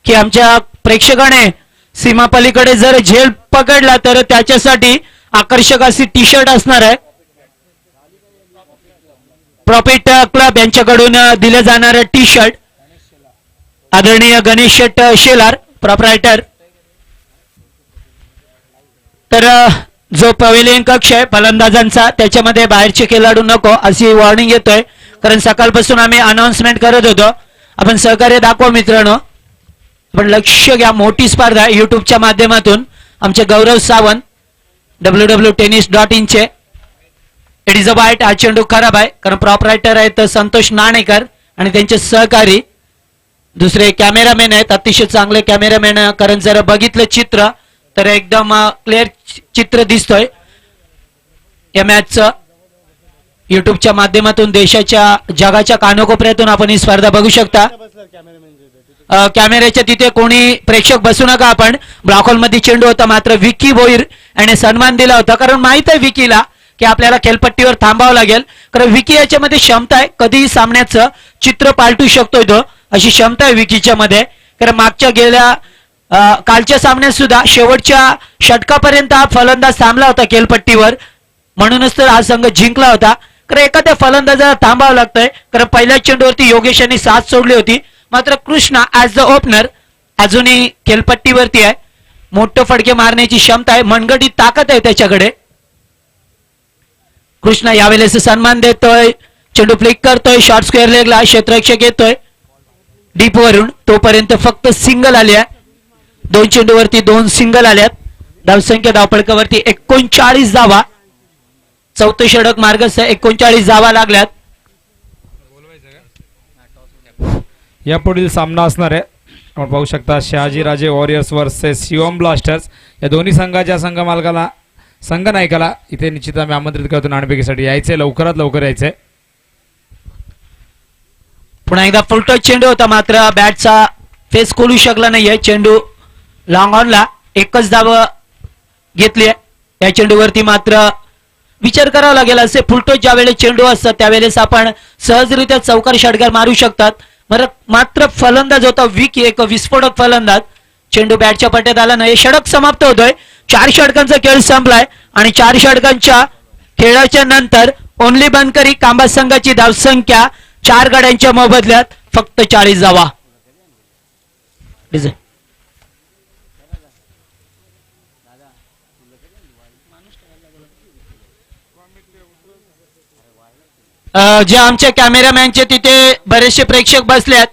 की आमच्या प्रेक्षकाने सीमापलीकडे जर झेल पकडला तर त्याच्यासाठी आकर्षक अशी टी शर्ट असणार आहे. प्रॉफिट क्लब यांच्याकडून दिलं जाणारं टी शर्ट. आदरणीय गणेश शेट शेलार प्रोप्रायटर. तर जो पवेलियन कक्ष आहे फलंदाजांचा, त्याच्यामध्ये बाहेरचे खेळाडू नको अशी वॉर्निंग येतोय, कारण सकाळपासून आम्ही अनाउन्समेंट करत होतो. आपण सहकार्य दाखवा मित्रांनो. पण लक्ष घ्या, मोठी स्पर्धा युट्यूबच्या माध्यमातून. आमचे गौरव सावंत www.tennis.in चे. इट इज अ वाईट. हा चेंडू खराब आहे, कारण प्रॉपरायटर आहेत संतोष नाणेकर आणि त्यांचे सहकारी दुसरे कॅमेरामॅन आहेत, अतिशय चांगले कॅमेरामॅन. कारण जर बघितलं चित्र तर एकदम क्लिअर चित्र दिसतोय या मॅचचं. युट्यूबच्या माध्यमातून देशाच्या जगाच्या कानाकोपऱ्यातून आपण ही स्पर्धा बघू शकता. कॅमेऱ्याच्या तिथे कोणी प्रेक्षक बसू नका. आपण ब्लॉक हॉल मध्ये चेंडू होता, मात्र विकी भोईर याने सन्मान दिला होता, कारण माहित आहे विकीला की आपल्याला खेळपट्टीवर थांबावं लागेल, कारण विकी याच्यामध्ये क्षमता आहे. कधीही सामन्याचं चित्र पालटू शकतोय तो, अशी क्षमता आहे विकीच्या मध्ये. कारण मागच्या गेल्या कालच्या सामन्यात सुद्धा शेवटच्या षटकापर्यंत हा फलंदाज थांबला होता खेळपट्टीवर, म्हणूनच तर हा संघ जिंकला होता. कारण एखाद्या फलंदाजाला थांबावं लागतंय, कारण पहिल्या चेंडूवरती योगेश यांनी साथ सोडली होती. मात्र कृष्णा ऍज द ओपनर अजूनही खेळपट्टीवरती आहे. मोठं फडके मारण्याची क्षमता आहे, मनगटी ताकद आहे त्याच्याकडे. कृष्णा यावेळेस सन्मान देतोय, चेंडू फ्लिक करतोय, शॉर्ट स्क्वेअर लेगला क्षेत्ररक्षक येतोय डीप वरून. तोपर्यंत फक्त सिंगल आली आहे. 2 चेंडूवरती 2 सिंगल आल्यात. धावसंख्या धावफलकावरती 39 धावा. चौथं षटक मार्गस्थ 39 धावा लागल्यात. यापुढील सामना असणार आहे आपण पाहू शकता Shahajiraje warriors versus Shivam blasters या दोन्ही संघाच्या संघ मालकाला संघ नायकाला इथे निश्चित आम्ही आमंत्रित करतो नाणेफेकीसाठी यायचे लवकरात लवकर यायचे. पुन्हा एकदा फुलटॉस चेंडू होता मात्र बॅटचा फेस खोलू शकला नाहीये. चेंडू लॉंग ऑनला एकच धाव घेतली आहे. या चेंडूवरती मात्र विचार करावा लागेल. असे फुलटॉस ज्या वेळेस चेंडू असतात त्यावेळेस आपण सहजरित्या चौकार षटकार मारू शकतात. मात्र फलंदाज होता विकी एक विस्फोटक फलंदाज. चेंडू बॅटच्या पट्ट्यात आला नाही. षटक समाप्त होतोय. 4 षटकांचा खेळ संपलाय आणि 4 षटकांच्या खेळाच्या नंतर ओनली बनकरी कांबा संघाची धावसंख्या 4 गड्यांच्या मोबदल्यात फक्त 40 धावा. जे आमच्या कॅमेरामॅनचे तिथे बरेचसे प्रेक्षक बसले आहेत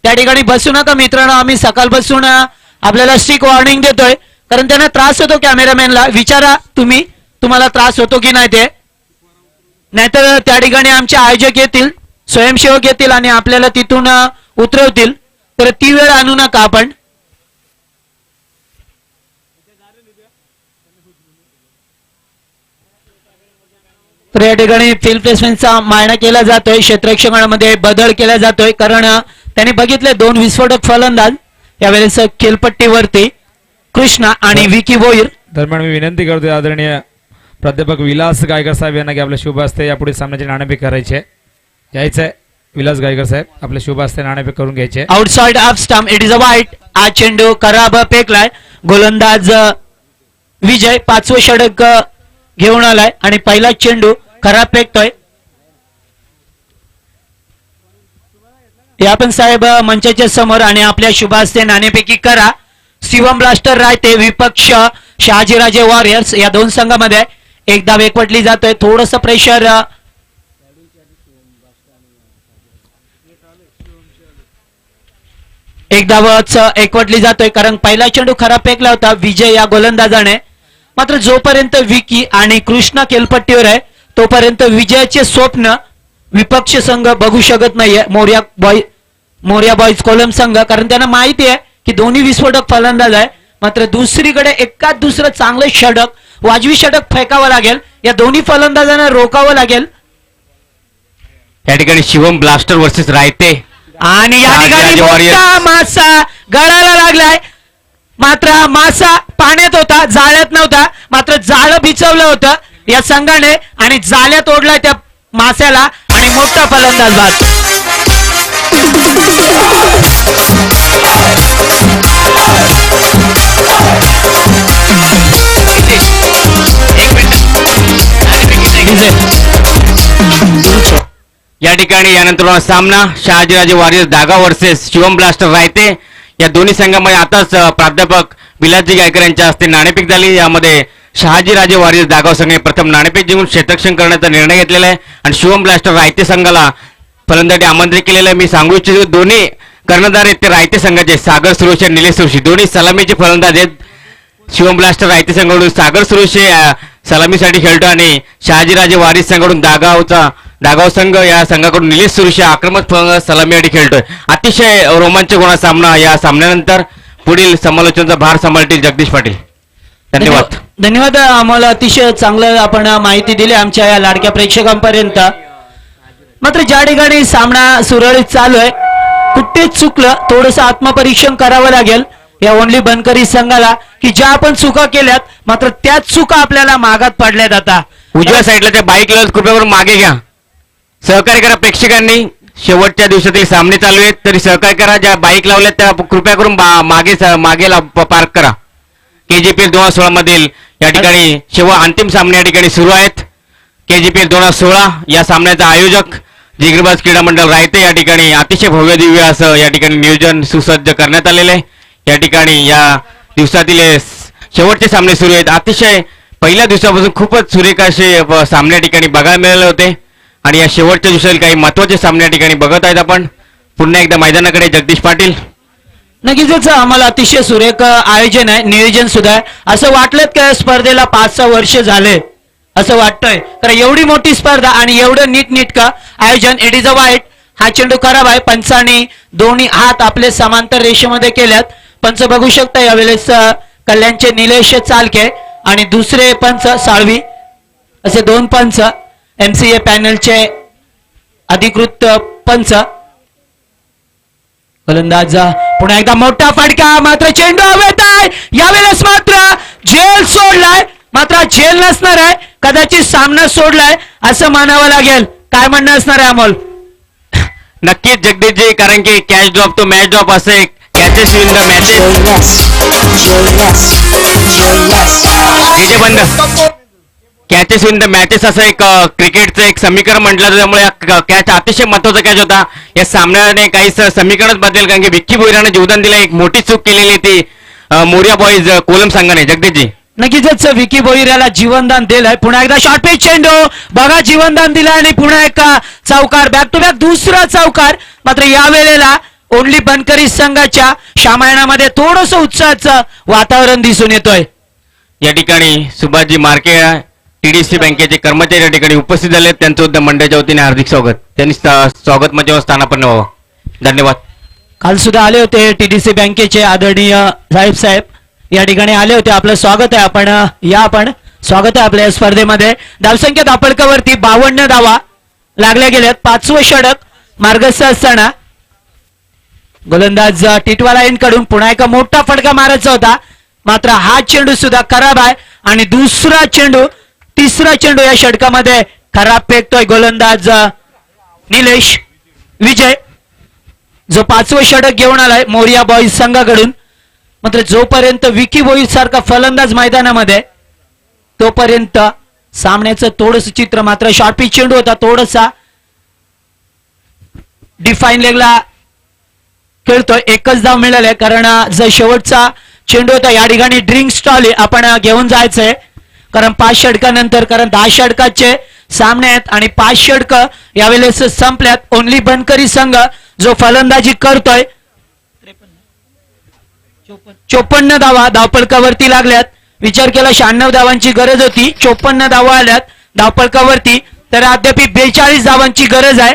त्या ठिकाणी बसू नका मित्रांनो. आम्ही सकाळपासून आपल्याला स्ट्रिक्ट वॉर्निंग देतोय कारण त्यांना त्रास होतो. कॅमेरामॅनला विचारा तुम्हाला त्रास होतो की नाही ते, नाहीतर त्या ठिकाणी आमचे आयोजक येतील स्वयंसेवक येतील आणि आपल्याला तिथून उतरवतील. तर ती वेळ आणू नका आपण. तर या ठिकाणी फील्ड प्लेसमेंटचा मायना केला जातोय. क्षेत्ररक्षणामध्ये बदल केला जातोय कारण त्यांनी बघितले 2 विस्फोटक फलंदाज यावेळेस खेळपट्टीवरती कृष्णा आणि विकी भोईर. दरम्यान मी विनंती करतोय आदरणीय प्राध्यापक विलास गायकर साहेब यांना की आपल्या शुभ हस्ते यापुढे सामन्याचे नाणेफेक करायचे. यायचंय विलास गायकर साहेब आपल्या शुभ हस्ते नाणेफेक करून घ्यायचे. Outside off stump it is a वाईट. हा चेंडू खराब फेकलाय. गोलंदाज विजय 5वं षटक घेऊन आलाय आणि पहिला चेंडू खराब फेकतोय. या पण साहेब मंचाच्या समोर आणि आपल्या शुभ हस्ते नाणेफेकी करा. शिवम ब्लास्टर रायते विपक्ष शहाजीराजे वॉरियर्स या 2 संघामध्ये एक धाव एकवटली जातोय. थोडस प्रेशर एक धावच एकवटली जातोय कारण पहिला चेंडू खराब फेकला होता विजय या गोलंदाजाने. मात्र जोपर्यंत विकी आणि कृष्णा खेळपट्टीवर आहे तोपर्यंत विजयाचे स्वप्न विपक्ष संघ बघू शकत नाहीये. मोर्या बॉईज कोलम संघ कारण त्यांना माहिती आहे की दोन्ही विस्फोटक फलंदाज आहे. मात्र दुसरीकडे एकाच दुसरं चांगलं षटक वाजवी षटक फेकावं लागेल. या दोन्ही फलंदाजांना रोखावं लागेल. या ठिकाणी शिवम ब्लास्टर वर्सेस रायते आणि या ठिकाणी मोठा मासा गळाला लागलाय. मात्र मासा पाण्यात होता जाळ्यात नव्हता. मात्र जाळं भिजवलं होतं या संघाने आणि जाळ्यात ओढलाय त्या मास्याला आणि मोठा फलंदाज बाद. या ठिकाणी यानंतर सामना शहाजीराजे वॉरियर्स दागा वर्सेस शिवम ब्लास्टर रायते या दोन्ही संघामध्ये आताच प्राध्यापक विलासजी गायकर यांच्या हस्ते नाणेफेक झाली. यामध्ये शहाजीराजे वॉरियर्स दागाव संघाने प्रथम नाणेफेक जिंकून क्षेत्ररक्षण करण्याचा निर्णय घेतलेला आहे आणि शिवम ब्लास्टर रायते संघाला फलंदाजी आमंत्रित केलेलं आहे. मी सांगू इच्छितो दोन्ही कर्णधार आहेत ते रायते संघाचे सागर सुरेश आणि निलेश सुरेश दोन्ही सलामीचे फलंदाज आहेत. शिवम ब्लास्टर रायते संघाकडून सागर सुरेश सलामीसाठी खेळतो आणि शहाजीराजे वॉरियर्स संघाकडून दागाव संघ या संघाकडून निलेश सुरेश आक्रमक सलामीसाठी खेळतोय. अतिशय रोमांचक होणारा सामना. या सामन्यानंतर पुढील समालोचनाचा भार सांभाळतील जगदीश पाटील. धन्यवाद. धन्यवाद. आम्हाला अतिशय चांगलं आपण माहिती दिली आमच्या या लाडक्या प्रेक्षकांपर्यंत. मात्र ज्या ठिकाणी सामना सुरळीत चालू आहे कुठे चुकलं थोडंसं आत्मपरीक्षण करावं लागेल या ओनली बनकरी संघाला की ज्या आपण चुका केल्यात मात्र त्याच चुका आपल्याला मागात पडल्यात. आता उजव्या साईडला त्या बाईक लावत कृपया करून मागे घ्या. सहकार्य करा प्रेक्षकांनी. शेवटच्या दिवसातील सामने चालू आहेत तरी सहकार्य करा. ज्या बाईक लावल्यात त्या कृपया करून मागे पार्क करा. KGPL 2016 मधील या ठिकाणी अंतिम सामने या ठिकाणी सुरू आहेत. KGPL 2016 या सामन्याचा आयोजक जिगरबाज क्रीडा मंडळ रायते या ठिकाणी अतिशय भव्य दिव्य असं या ठिकाणी नियोजन सुसज्ज करण्यात आलेलं आहे. या ठिकाणी या दिवसातील शेवटचे सामने सुरू आहेत. अतिशय पहिल्या दिवसापासून खूपच सुरेख असे सामने या ठिकाणी बघायला मिळाले होते आणि या शेवटच्या दिवसातील काही महत्वाचे सामने या ठिकाणी बघत आहेत आपण. पुन्हा एकदा मैदानाकडे जगदीश पाटील. नक्कीच आम्हाला अतिशय सुरेख आयोजन आहे नियोजन सुद्धा आहे. असं वाटलं का स्पर्धेला 5-6 वर्ष झाले असं वाटतंय तर एवढी मोठी स्पर्धा आणि एवढं नीटनेटकं आयोजन इट इज अ वाईट. हा चेंडू खराब आहे. पंचांनी दोन्ही हात आपले समांतर रेषेमध्ये केल्यात. पंच बघू शकता यावेळेस कल्याणचे निलेश चालके आणि दुसरे पंच साळवी असे दोन पंच MCA पॅनलचे अधिकृत पंच. फलंदाज पुन्हा एकदा मोठा फटका, मात्र चेंडू हवेत आहे. यावेळेस मात्र झेल सोडलाय, मात्र झेल नसणार आहे, कदाचित सामना सोडलाय असं मानावं लागेल. काय म्हणणं असणार आहे अमोल? नक्कीच जगदीशजी, कारण की कॅच ड्रॉप तो मॅच ड्रॉप असे catches in the matches. DJ बंद. कॅचेस इन द मॅचेस असं एक क्रिकेटचं एक समीकरण म्हटलं, त्यामुळे कॅच अतिशय महत्वाचा कॅच होता. या सामन्याने काही समीकरणच बदलेल, कारण की विक्की भोईराने जीवदान दिलं. एक मोठी चूक केलेली ती मोरिया बॉईज कोलम संघाने. जगदीशजी नक्कीच विकी भोईर याला जीवनदान दिलंय. पुन्हा एकदा शॉर्ट पिच चेंडू बघा, जीवनदान दिलं आणि पुन्हा एक चौकार, बॅक टू बॅक दुसरा चौकार. मात्र यावेळेला ओनली बनकरी संघाच्या सामन्यामध्ये थोडस उत्साहाचं वातावरण दिसून येतोय. या ठिकाणी सुभाषजी मार्के TDC बँकेचे कर्मचारी या ठिकाणी उपस्थित झाले. त्यांचं सुद्धा मंडळाच्या वतीने हार्दिक स्वागत. त्यांनी स्वागत मंचावर स्थानापन्न व्हावं. धन्यवाद. काल सुद्धा आले होते TDC बँकेचे आदरणीय साहेब या ठिकाणी आले होते. आपलं स्वागत आहे. आपण स्वागत आहे आपल्या या स्पर्धेमध्ये. धावसंख्या दापडकावरती 52 धावा लागल्या गेल्यात. 5वं षटक मार्गस्थ असताना गोलंदाज टिटवाला कडून पुन्हा एका मोठा फटका मारायचा होता, मात्र हा चेंडू सुद्धा खराब आहे आणि तिसरा चेंडू या षटकामध्ये खराब फेकतोय गोलंदाज निलेश विजय, जो 5वं षटक घेऊन आलाय मोरिया बॉईज संघाकडून. मात्र जोपर्यंत विकी भोईर सारखा फलंदाज मैदानामध्ये, तोपर्यंत सामन्याचं थोडस चित्र. मात्र शॉर्ट पिच चेंडू होता, थोडासा डिफाईन लेगला खेळतोय. एकच धाव मिळाले, कारण जर शेवटचा चेंडू होता या ठिकाणी ड्रिंक स्टॉल आपण घेऊन जायचंय, कारण 5 षटकानंतर, कारण 10 षटकाचे सामने आहेत आणि 5 षटक यावेळेस संपल्यात. ओनली बनकरी संघ जो फलंदाजी करतोय 54 धावा धावपळकावरती लागल्यात. विचार केला 96 धावांची गरज होती, 54 धावा आल्यात धावपळकावरती, तर अद्याप 42 धावांची गरज आहे.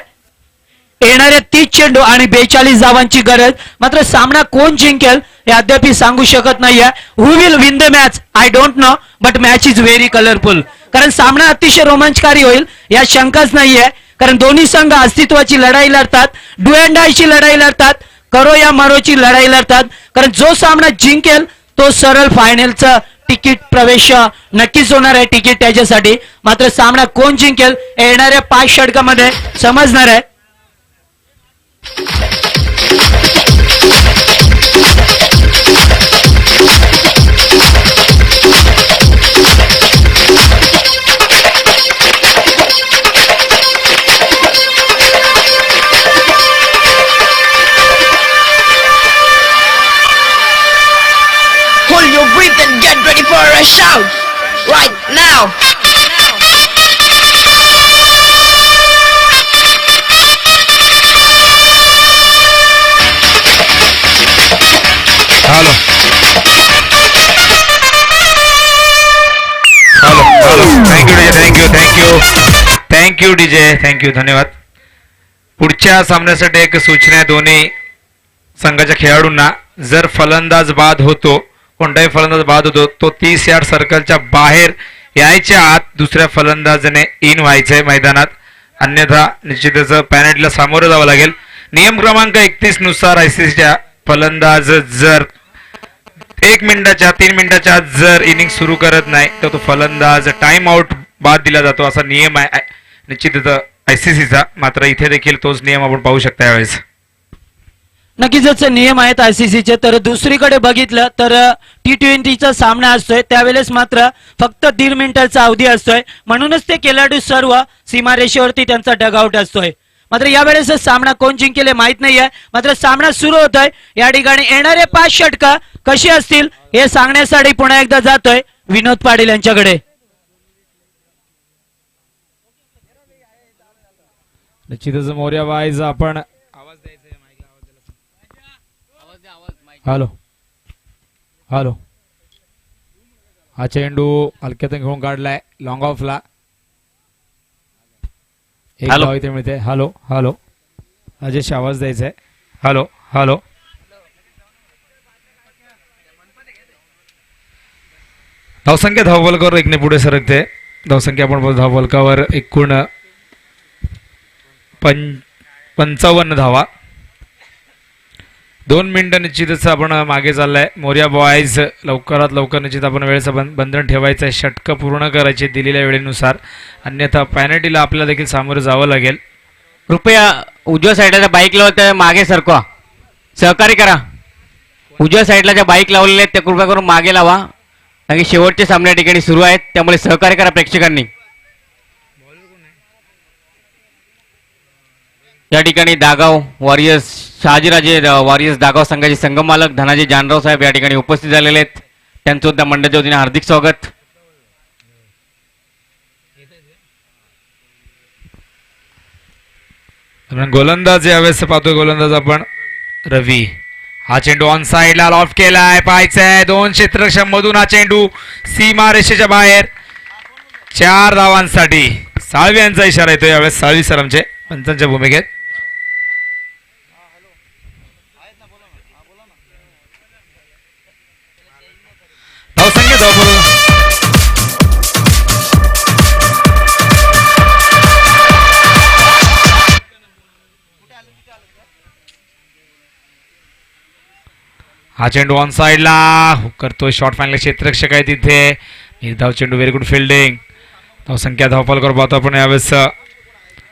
येणारे 30 चेंडू आणि 42 धावांची गरज. मात्र सामना कोण जिंकेल हे अद्याप सांगू शकत नाहीये. Who will win the match I don't know, but match is very colourful. कारण सामना अतिशय रोमांचकारी होईल या शंकाच नाहीये, कारण दोन्ही संघ अस्तित्वाची लढाई लढतात, डू अँड डायची लढाई लढतात, करो या मरोची लढाई लढतात. कारण जो सामना जिंकेल तो सरळ फायनलचं तिकीट प्रवेश नक्कीच होणार आहे, तिकीट त्याच्यासाठी. मात्र सामना कोण जिंकेल येणाऱ्या 5 षटकामध्ये समजणार आहे. Hold your breath and get ready for a shout right now. Hello thank you DJ, thank you, धन्यवाद. पुढच्या सामन्यासाठी एक सूचना आहे दोन्ही संघाच्या खेळाडूंना. जर फलंदाज बाद होतो, कोणताही फलंदाज बाद होतो, तो 30 यार्ड सर्कलच्या बाहेर यायच्या आत दुसऱ्या फलंदाजाने इन व्हायचंय मैदानात, अन्यथा निश्चितच पॅनल्टीला सामोरं जावं लागेल. नियम क्रमांक 31 नुसार ICCच्या फलंदाज जर 1 मिनिटाच्या 3 मिनिटाच्या आत जर इनिंग सुरू करत नाही तर तो फलंदाज टाइम आउट बाद दिला जातो, असा नियम आहे निश्चितच ICCचा. मात्र इथे देखील तोच नियम आपण पाहू शकता यावेळेस. नक्कीच नियम आहेत ICCचे. तर दुसरीकडे बघितलं तर T20चा सामना असतोय, त्यावेळेस मात्र फक्त 1.5 मिनिटाचा अवधी असतोय, म्हणूनच ते खेळाडू सर्व सीमारेषेवरती त्यांचा डगआउट असतोय. मात्र यावेळेस सामना कोण जिंकेल माहित नाहीये. मात्र सामना सुरू होतोय. या ठिकाणी येणारे 5 षटक कशी असतील हे सांगण्यासाठी पुन्हा एकदा जातोय विनोद पाटील यांच्याकडे. निश्चितच मोर्या वाईज आपण आवाज द्यायचा. हॅलो हॅलो, हा चेंडू हलक्यातून घेऊन काढलाय लॉंग ऑफला. एक हॅलो. धाव इथे मिळते. हॅलो हॅलो अजय आवाज द्यायचा आहे. Hello hello. धावसंख्या धावफलकावर एकने पुढे सरकते. धावसंख्या आपण बघू धावफलकावर एकूण 55 धावा. 2 मिनिटं निश्चितच आपण मागे चाललाय. मोर्या बॉयज लवकरात लवकर निश्चित आपण वेळेचं बंधन ठेवायचं आहे. षटकं पूर्ण करायचे दिलेल्या वेळेनुसार, अन्यथा पॅनल्टीला आपल्याला देखील सामोरं जावं लागेल. कृपया उजव्या साईडला बाईक लावत त्या मागे सरकवा, सहकार्य करा. उजव्या साईडला ज्या बाईक लावलेल्या आहेत त्या कृपया करून मागे लावा, कारण की शेवटचे सामने या ठिकाणी सुरू आहेत, त्यामुळे सहकार्य करा प्रेक्षकांनी. या ठिकाणी दागाव वॉरियर्स शहाजीराजे वॉरियर्स दागाव संघाचे संघमालक धनाजी जानराव साहेब या ठिकाणी उपस्थित झालेले आहेत. त्यांचं सुद्धा मंडळाच्या वतीने हार्दिक स्वागत. गोलंदाज यावेळेस पाहतोय. गोलंदाज आपण रवी. हा चेंडू ऑन साइडला लॉफ्ट केलाय. पाहायचंय 2 क्षेत्ररक्षक मधून हा चेंडू सीमा रेषेच्या बाहेर. 4 धावांसाठी साळवी यांचा इशारा येतो यावेळेस. साळवी सर आमचे पंचांच्या भूमिकेत. धावसंख्या धावफलक हा चेंडू ऑन साइडला करतोय. शॉर्ट फायनल क्षेत्ररक्षक आहे तिथे. निर्धाव चेंडू. Very good fielding. धावसंख्या धावफलकावर पाहतो आपण यावेळेस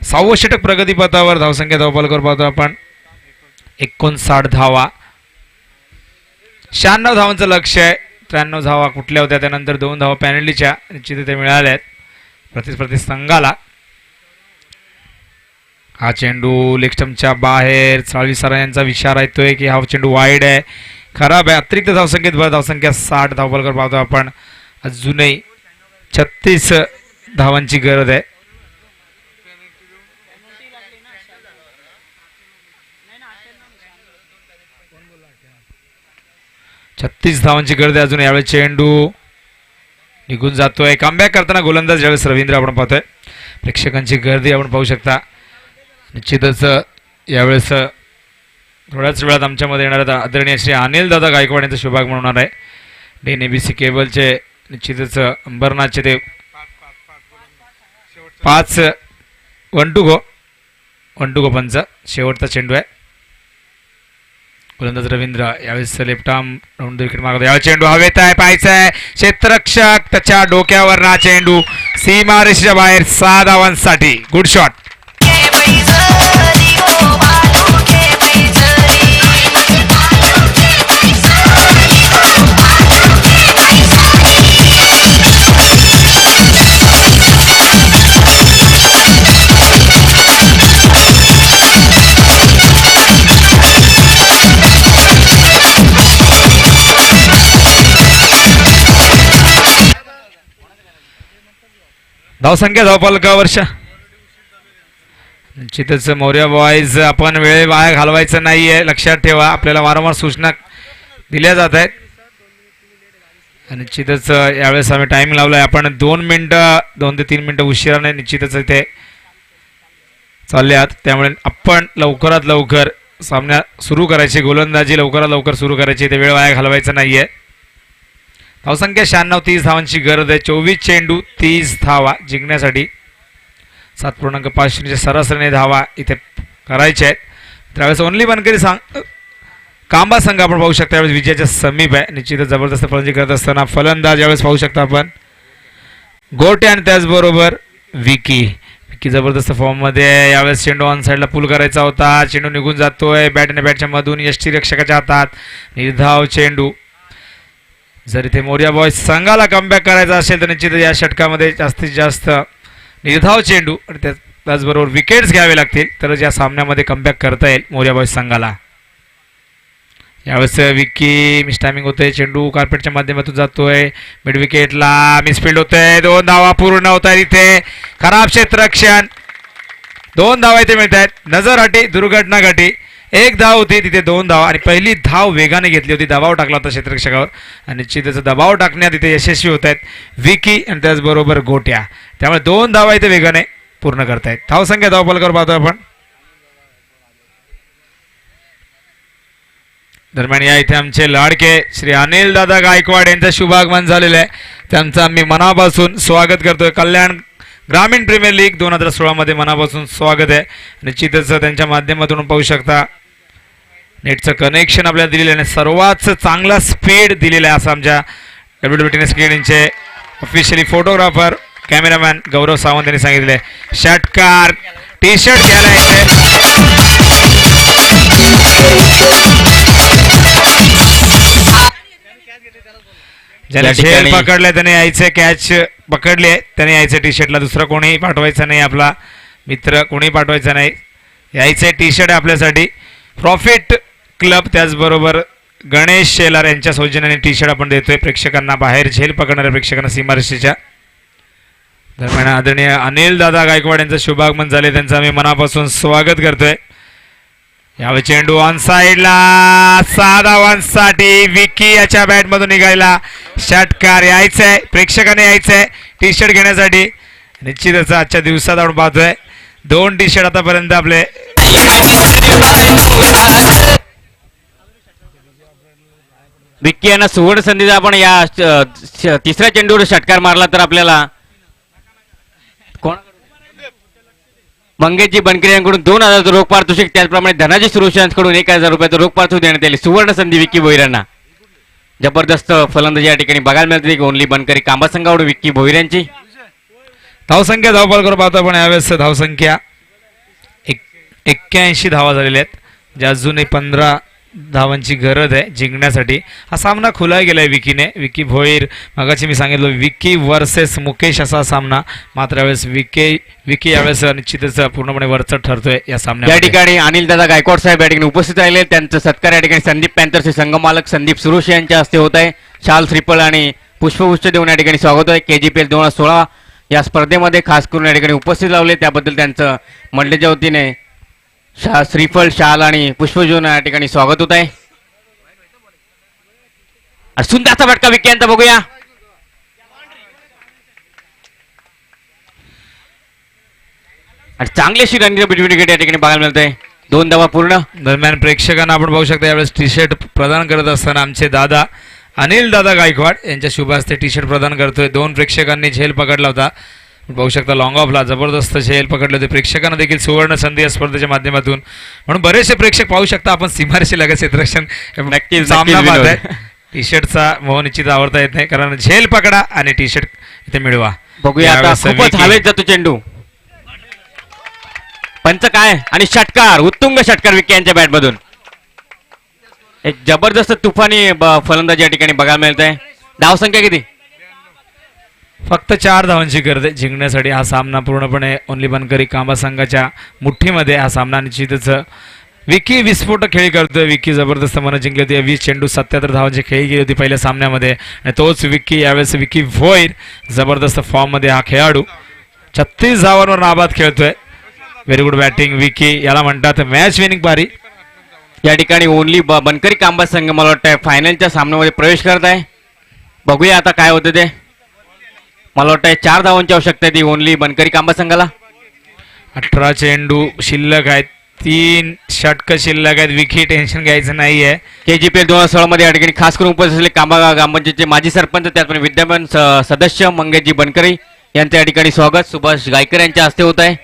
6वं षटक प्रगतीपथावर. धावसंख्या धावफलकावर पाहतो आपण 59 धावा. 96 धावांचं लक्ष आहे. 93 धावा कुठल्या होत्या, त्यानंतर 2 धावा पॅनल्टीच्या निश्चित ते मिळाल्या आहेत प्रतिस्पर्धी संघाला. हा चेंडू लेगस्टंपच्या बाहेर. साळवी सर यांचा इशारा येतोय की हा चेंडू वाईड आहे, खराब आहे. अतिरिक्त धावसंख्येत भर. धावसंख्या 60 धावफलकावर पाहतो आपण. अजूनही 36 धावांची गरज आहे. धावांची गरज आहे अजून. यावेळेस चेंडू निघून जातोय. कमबॅक करताना गोलंदाज यावेळेस रवींद्र आपण पाहतोय. प्रेक्षकांची गर्दी आपण पाहू शकता. निश्चितच यावेळेस थोड्याच वेळात आमच्यामध्ये येणाऱ्या आदरणीय श्री अनिल दादा गायकवाड यांचा शुभागमन होणार आहे. DNABC केबलचे निश्चितच अंबरनाथचे ते 5 1 टू गो पंच शेवटचा चेंडू आहे. गोलंदाज रवींद्र यावेळेस लेफ्ट आर्म राऊंड विकेट मागतो. यावेळेस चेंडू हवेत आहे. पाहायचाय क्षेत्ररक्षक त्याच्या डोक्यावर ना चेंडू सीमा रेषेच्या बाहेर. 6 धावांसाठी. Good shot. धावसंख्या धावफलकावर निश्चितच मौर्य बॉयज आपण वेळ वाया घालवायचं नाहीये, लक्षात ठेवा. आपल्याला वारंवार सूचना दिल्या जात आहेत. निश्चितच यावेळेस आम्ही टाइम लावलाय. आपण 2 ते 3 मिनिटं उशिराने निश्चितच इथे चालले आहात, त्यामुळे आपण लवकरात लवकर सामना सुरू करायची. गोलंदाजी लवकरात लवकर सुरू करायची. इथे वेळ वाया घालवायचा नाहीये. धावसंख्या 96. 30 धावांची गरज आहे. 24 चेंडू 30 धावा जिंकण्यासाठी. 7.5 सरासरीने धावा इथे करायच्या आहेत. त्यावेळेस ओनली बनकरी कांबा संघ आपण पाहू शकता यावेळेस विजयाच्या समीप आहे. निश्चितच जबरदस्त फलंदाजी करत असताना फलंदाज यावेळेस पाहू शकता आपण गोटे आणि त्याचबरोबर विकी जबरदस्त फॉर्ममध्ये. यावेळेस चेंडू ऑन साईडला पुल करायचा होता. चेंडू निघून जातोय बॅटने बॅटच्या मधून. यष्टीरक्षकाच्या हातात निर्धाव चेंडू. जर इथे मोर्या बॉयज संघाला कमबॅक करायचा असेल तर निश्चित या षटकामध्ये जास्तीत जास्त निर्धाव चेंडू आणि त्याचबरोबर विकेट्स घ्यावे लागतील तरच या सामन्यामध्ये कमबॅक करता येईल मोर्या बॉयज संघाला. यावेळेस विकी मिसटायमिंग होतोय. चेंडू कार्पेटच्या माध्यमातून जातोय मिड विकेटला. मिसफिल्ड होतोय. 2 धावा पूर्ण होत आहेत. इथे खराब क्षेत्ररक्षण. 2 धावा इथे मिळत आहेत. नजर हटी, दुर्घटना घटी. 1 धाव होती तिथे 2 धावा आणि पहिली धाव वेगाने घेतली होती. दबाव टाकला होता क्षेत्ररक्षकावर आणि निश्चितच दबाव टाकण्यात इथे यशस्वी होत आहेत विकी आणि त्याचबरोबर गोट्या. त्यामुळे 2 धावा इथे वेगाने पूर्ण करतायत. धावसंख्या धावफलकावर पाहतो आपण दरम्यान या इथे आमचे लाडके श्री अनिल दादा गायकवाड यांचं शुभागमन झालेलं आहे. त्यांचं आम्ही मनापासून स्वागत करतोय. कल्याण ग्रामीण प्रीमियर लीग 2016 मध्ये मनापासून स्वागत आहे. निश्चितच त्यांच्या माध्यमातून पाहू शकता नेटचं कनेक्शन आपल्याला दिलेलं आहे आणि सर्वात चांगला स्पीड दिलेला आहे असं आमच्या WWTN स्क्रीनचे ऑफिशियली फोटोग्राफर कॅमेरामॅन गौरव सावंत यांनी सांगितले. षटकार टी शर्ट घ्यायला ज्याला झेल पकडले त्याने यायचे, कॅच पकडले त्याने यायचे टी शर्टला. दुसरं कोणीही पाठवायचं नाही, आपला मित्र कोणी पाठवायचा नाही. यायचे टी शर्ट आहे आपल्यासाठी. प्रॉफिट क्लब त्याचबरोबर गणेश शेलार यांच्या सौजन्याने टी शर्ट आपण देतोय प्रेक्षकांना, बाहेर झेल पकडणाऱ्या प्रेक्षकांना सीमारेषेच्या. दरम्यान आदरणीय अनिल दादा गायकवाड यांचं शुभागमन झाले, त्यांचं आम्ही मनापासून स्वागत करतोय. यावेळी चेंडू ऑन साइडला 6 धावांसाठी विकी याच्या बॅट मधून निघायला. षटकार यायचंय, प्रेक्षकांनी यायचंय टी शर्ट घेण्यासाठी. निश्चितच आजच्या दिवसात आपण पाहतोय 2 टी शर्ट आतापर्यंत आपले विक्की यांना सुवर्ण संधीचा आपण या तिसऱ्या चेंडूवर षटकार मारला तर आपल्याला मंगेशजी बनकरे यांकडून 2,000 रोख पारितोषिक, त्याचप्रमाणे धनाजी सुरेश यांच्याकडून 1,000 रुपयाचं रोख पारितोषिक देण्यात आले. सुवर्ण संधी विक्की भोईरांना. जबरदस्त फलंदाजी या ठिकाणी बघायला मिळते. ओनली बनकरी कांबा संघाकडून विक्की भोईर यांची धावसंख्या धावपाल करून पाहतो आपण. यावेळेस धावसंख्या 81 धावा झालेल्या आहेत, ज्या अजूनही 15 धावांची गरज आहे जिंकण्यासाठी. हा सामना खुलाय गेलाय विकीने. विकी भोईर, मगाशी मी सांगितलं विकी वर्सेस मुकेश असा सामना. मात्र यावेळेस विकी यावेळेस निश्चितच पूर्णपणे वरचढ ठरतोय या सामन्यात. या ठिकाणी अनिल दादा गायकवाड साहेब या ठिकाणी उपस्थित राहिले. त्यांचं सत्कार या ठिकाणी संदीप पॅन्थर्सचे संघमालक संदीप सुरुश यांच्या हस्ते होत आहे. शाल श्रीफळ आणि पुष्पगुच्छ देऊन या ठिकाणी स्वागत आहे. KGPL 2016 या स्पर्धेमध्ये खास करून या ठिकाणी उपस्थित लावले, त्याबद्दल त्यांचं मंडळाच्या वतीने श्रीफळ, शाल आणि पुष्पजून या ठिकाणी स्वागत होत आहे. सुंदरचा फटका विक्की यांचा बघूया. आणि चांगलीशी रणनीती विकेट या ठिकाणी बघायला मिळत आहे. 2 धावा पूर्ण. दरम्यान प्रेक्षकांना आपण पाहू शकता यावेळेस टी शर्ट प्रदान करत असताना आमचे दादा अनिल दादा गायकवाड यांच्या शुभ हस्ते टी शर्ट प्रदान करतोय. 2 प्रेक्षकांनी झेल पकडला होता, पाहू शकता. लॉंग ऑफला जबरदस्त झेल पकडले होते. प्रेक्षकांना देखील सुवर्ण संधी या स्पर्धेच्या माध्यमातून, म्हणून बरेचसे प्रेक्षक पाहू शकता आपण सीमारेषे लगेच क्षेत्ररक्षण सामना पाहताय. टी शर्टचा मोह निश्चित आवडता येत नाही, कारण झेल पकडा आणि टी शर्ट इथे मिळवा. बघूया आता खूपच हवेत जातो चेंडू. पंच काय आणि षटकार, उत्तुंग षटकार विक्की यांच्या बॅट मधून. एक जबरदस्त तुफानी फलंदाजी या ठिकाणी बघायला मिळत आहे. धावसंख्या किती? फक्त 4 धावांची गरज आहे जिंकण्यासाठी. हा सामना पूर्णपणे ओनली बनकरी कांबा संघाच्या मुठ्ठीमध्ये. हा सामना निश्चितच विकी विस्फोटक खेळी करतोय. विकी जबरदस्त मनं जिंकली होती. 20 चेंडू 77 धावांची खेळी गेली होती पहिल्या सामन्यामध्ये. आणि तोच विक्की यावेळेस विकी भोईर जबरदस्त फॉर्म मध्ये हा खेळाडू 36 धावांवर नाबाद खेळतोय. व्हेरी गुड बॅटिंग विकी, याला म्हणतात मॅच विनिंग पारी. या ठिकाणी ओनली बनकरी कांबा संघ मला वाटतं फायनलच्या सामन्यामध्ये प्रवेश करत आहे. बघूया आता काय होतं ते. मला वाटतं 4 धावांची आवश्यकता आहे ती ओनली बनकरी कांबा संघाला. 18 चेंडू शिल्लक आहेत, 3 षटक शिल्लक आहेत. विकी टेन्शन घ्यायचं नाहीये. KGPL 2016 मध्ये या ठिकाणी खास करून उपस्थित असलेले कांबा ग्रामपंचायतचे माजी सरपंच, त्याचप्रमाणे विद्यमान सदस्य मंगेशजी बनकरी यांचं या ठिकाणी स्वागत सुभाष गायकर यांच्या हस्ते होत आहे.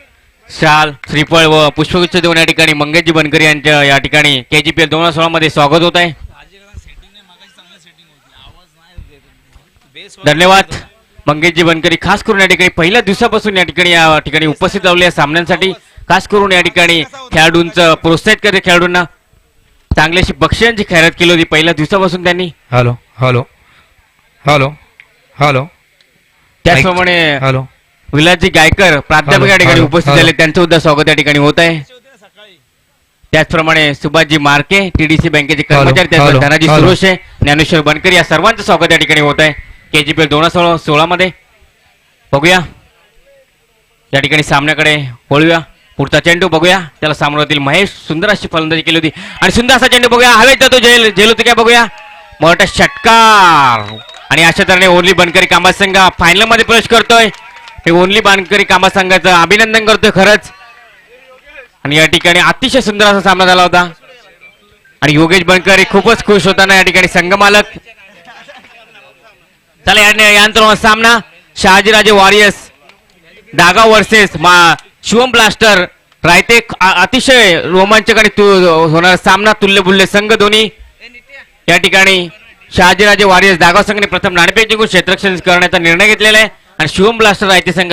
शाल, श्रीफळ व पुष्पगुच्छ देऊन या ठिकाणी मंगेशजी बनकरी यांच्या या ठिकाणी KGPL 2016 मध्ये स्वागत होत आहे. धन्यवाद मंगेशजी बनकरी. खास करून या ठिकाणी पहिल्या दिवसापासून या ठिकाणी उपस्थित राहिले या सामन्यांसाठी. खास करून या ठिकाणी खेळाडूंचं प्रोत्साहित करते, खेळाडूंना चांगल्याशी बक्षिसांची खैरात केली होती पहिल्या दिवसापासून त्यांनी. Hello hello hello hello. त्याचप्रमाणे हॅलो विलासजी गायकर प्राध्यापक या ठिकाणी उपस्थित झाले, त्यांचं सुद्धा स्वागत या ठिकाणी होत आहे. त्याचप्रमाणे सुभाषजी मार्के TDC बँकेचे कर्मचारी, त्याचप्रमाणे धनाजी सुरोशे, ज्ञानेश्वर बनकरी या सर्वांचं स्वागत या ठिकाणी होत आहे KGPL 2016 मध्ये. बघूया या ठिकाणी सामन्याकडे वळूया. पुढचा चेंडू बघूया. त्याला सामोरातील महेश सुंदर अशी फलंदाजी केली होती आणि सुंदर असा चेंडू बघूया. हवेत जातो, झेल होती काय बघूया. मोठा षटकार आणि अशा तऱ्हेने ओनली बनकरी कांबा संघ फायनल मध्ये प्रवेश करतोय. हे ओनली बनकरी कांबा संघाचं अभिनंदन करतोय खरंच. आणि या ठिकाणी अतिशय सुंदर असा सामना झाला होता. आणि योगेश बनकर हे खूपच खुश होताना या ठिकाणी संघमालक. चला यांचा सामना Shahajiraje warriors Daga versus Shivam blaster रायते. अतिशय रोमांचक आणि होणारा सामना, तुल्यबुल्य संघ दोन्ही. या ठिकाणी शहाजीराजे वॉरियर्स दागाव संघाने प्रथम नाणेफेक जिंकून क्षेत्ररक्षण करण्याचा निर्णय घेतलेला आहे आणि शिवम ब्लास्टर रायते संघ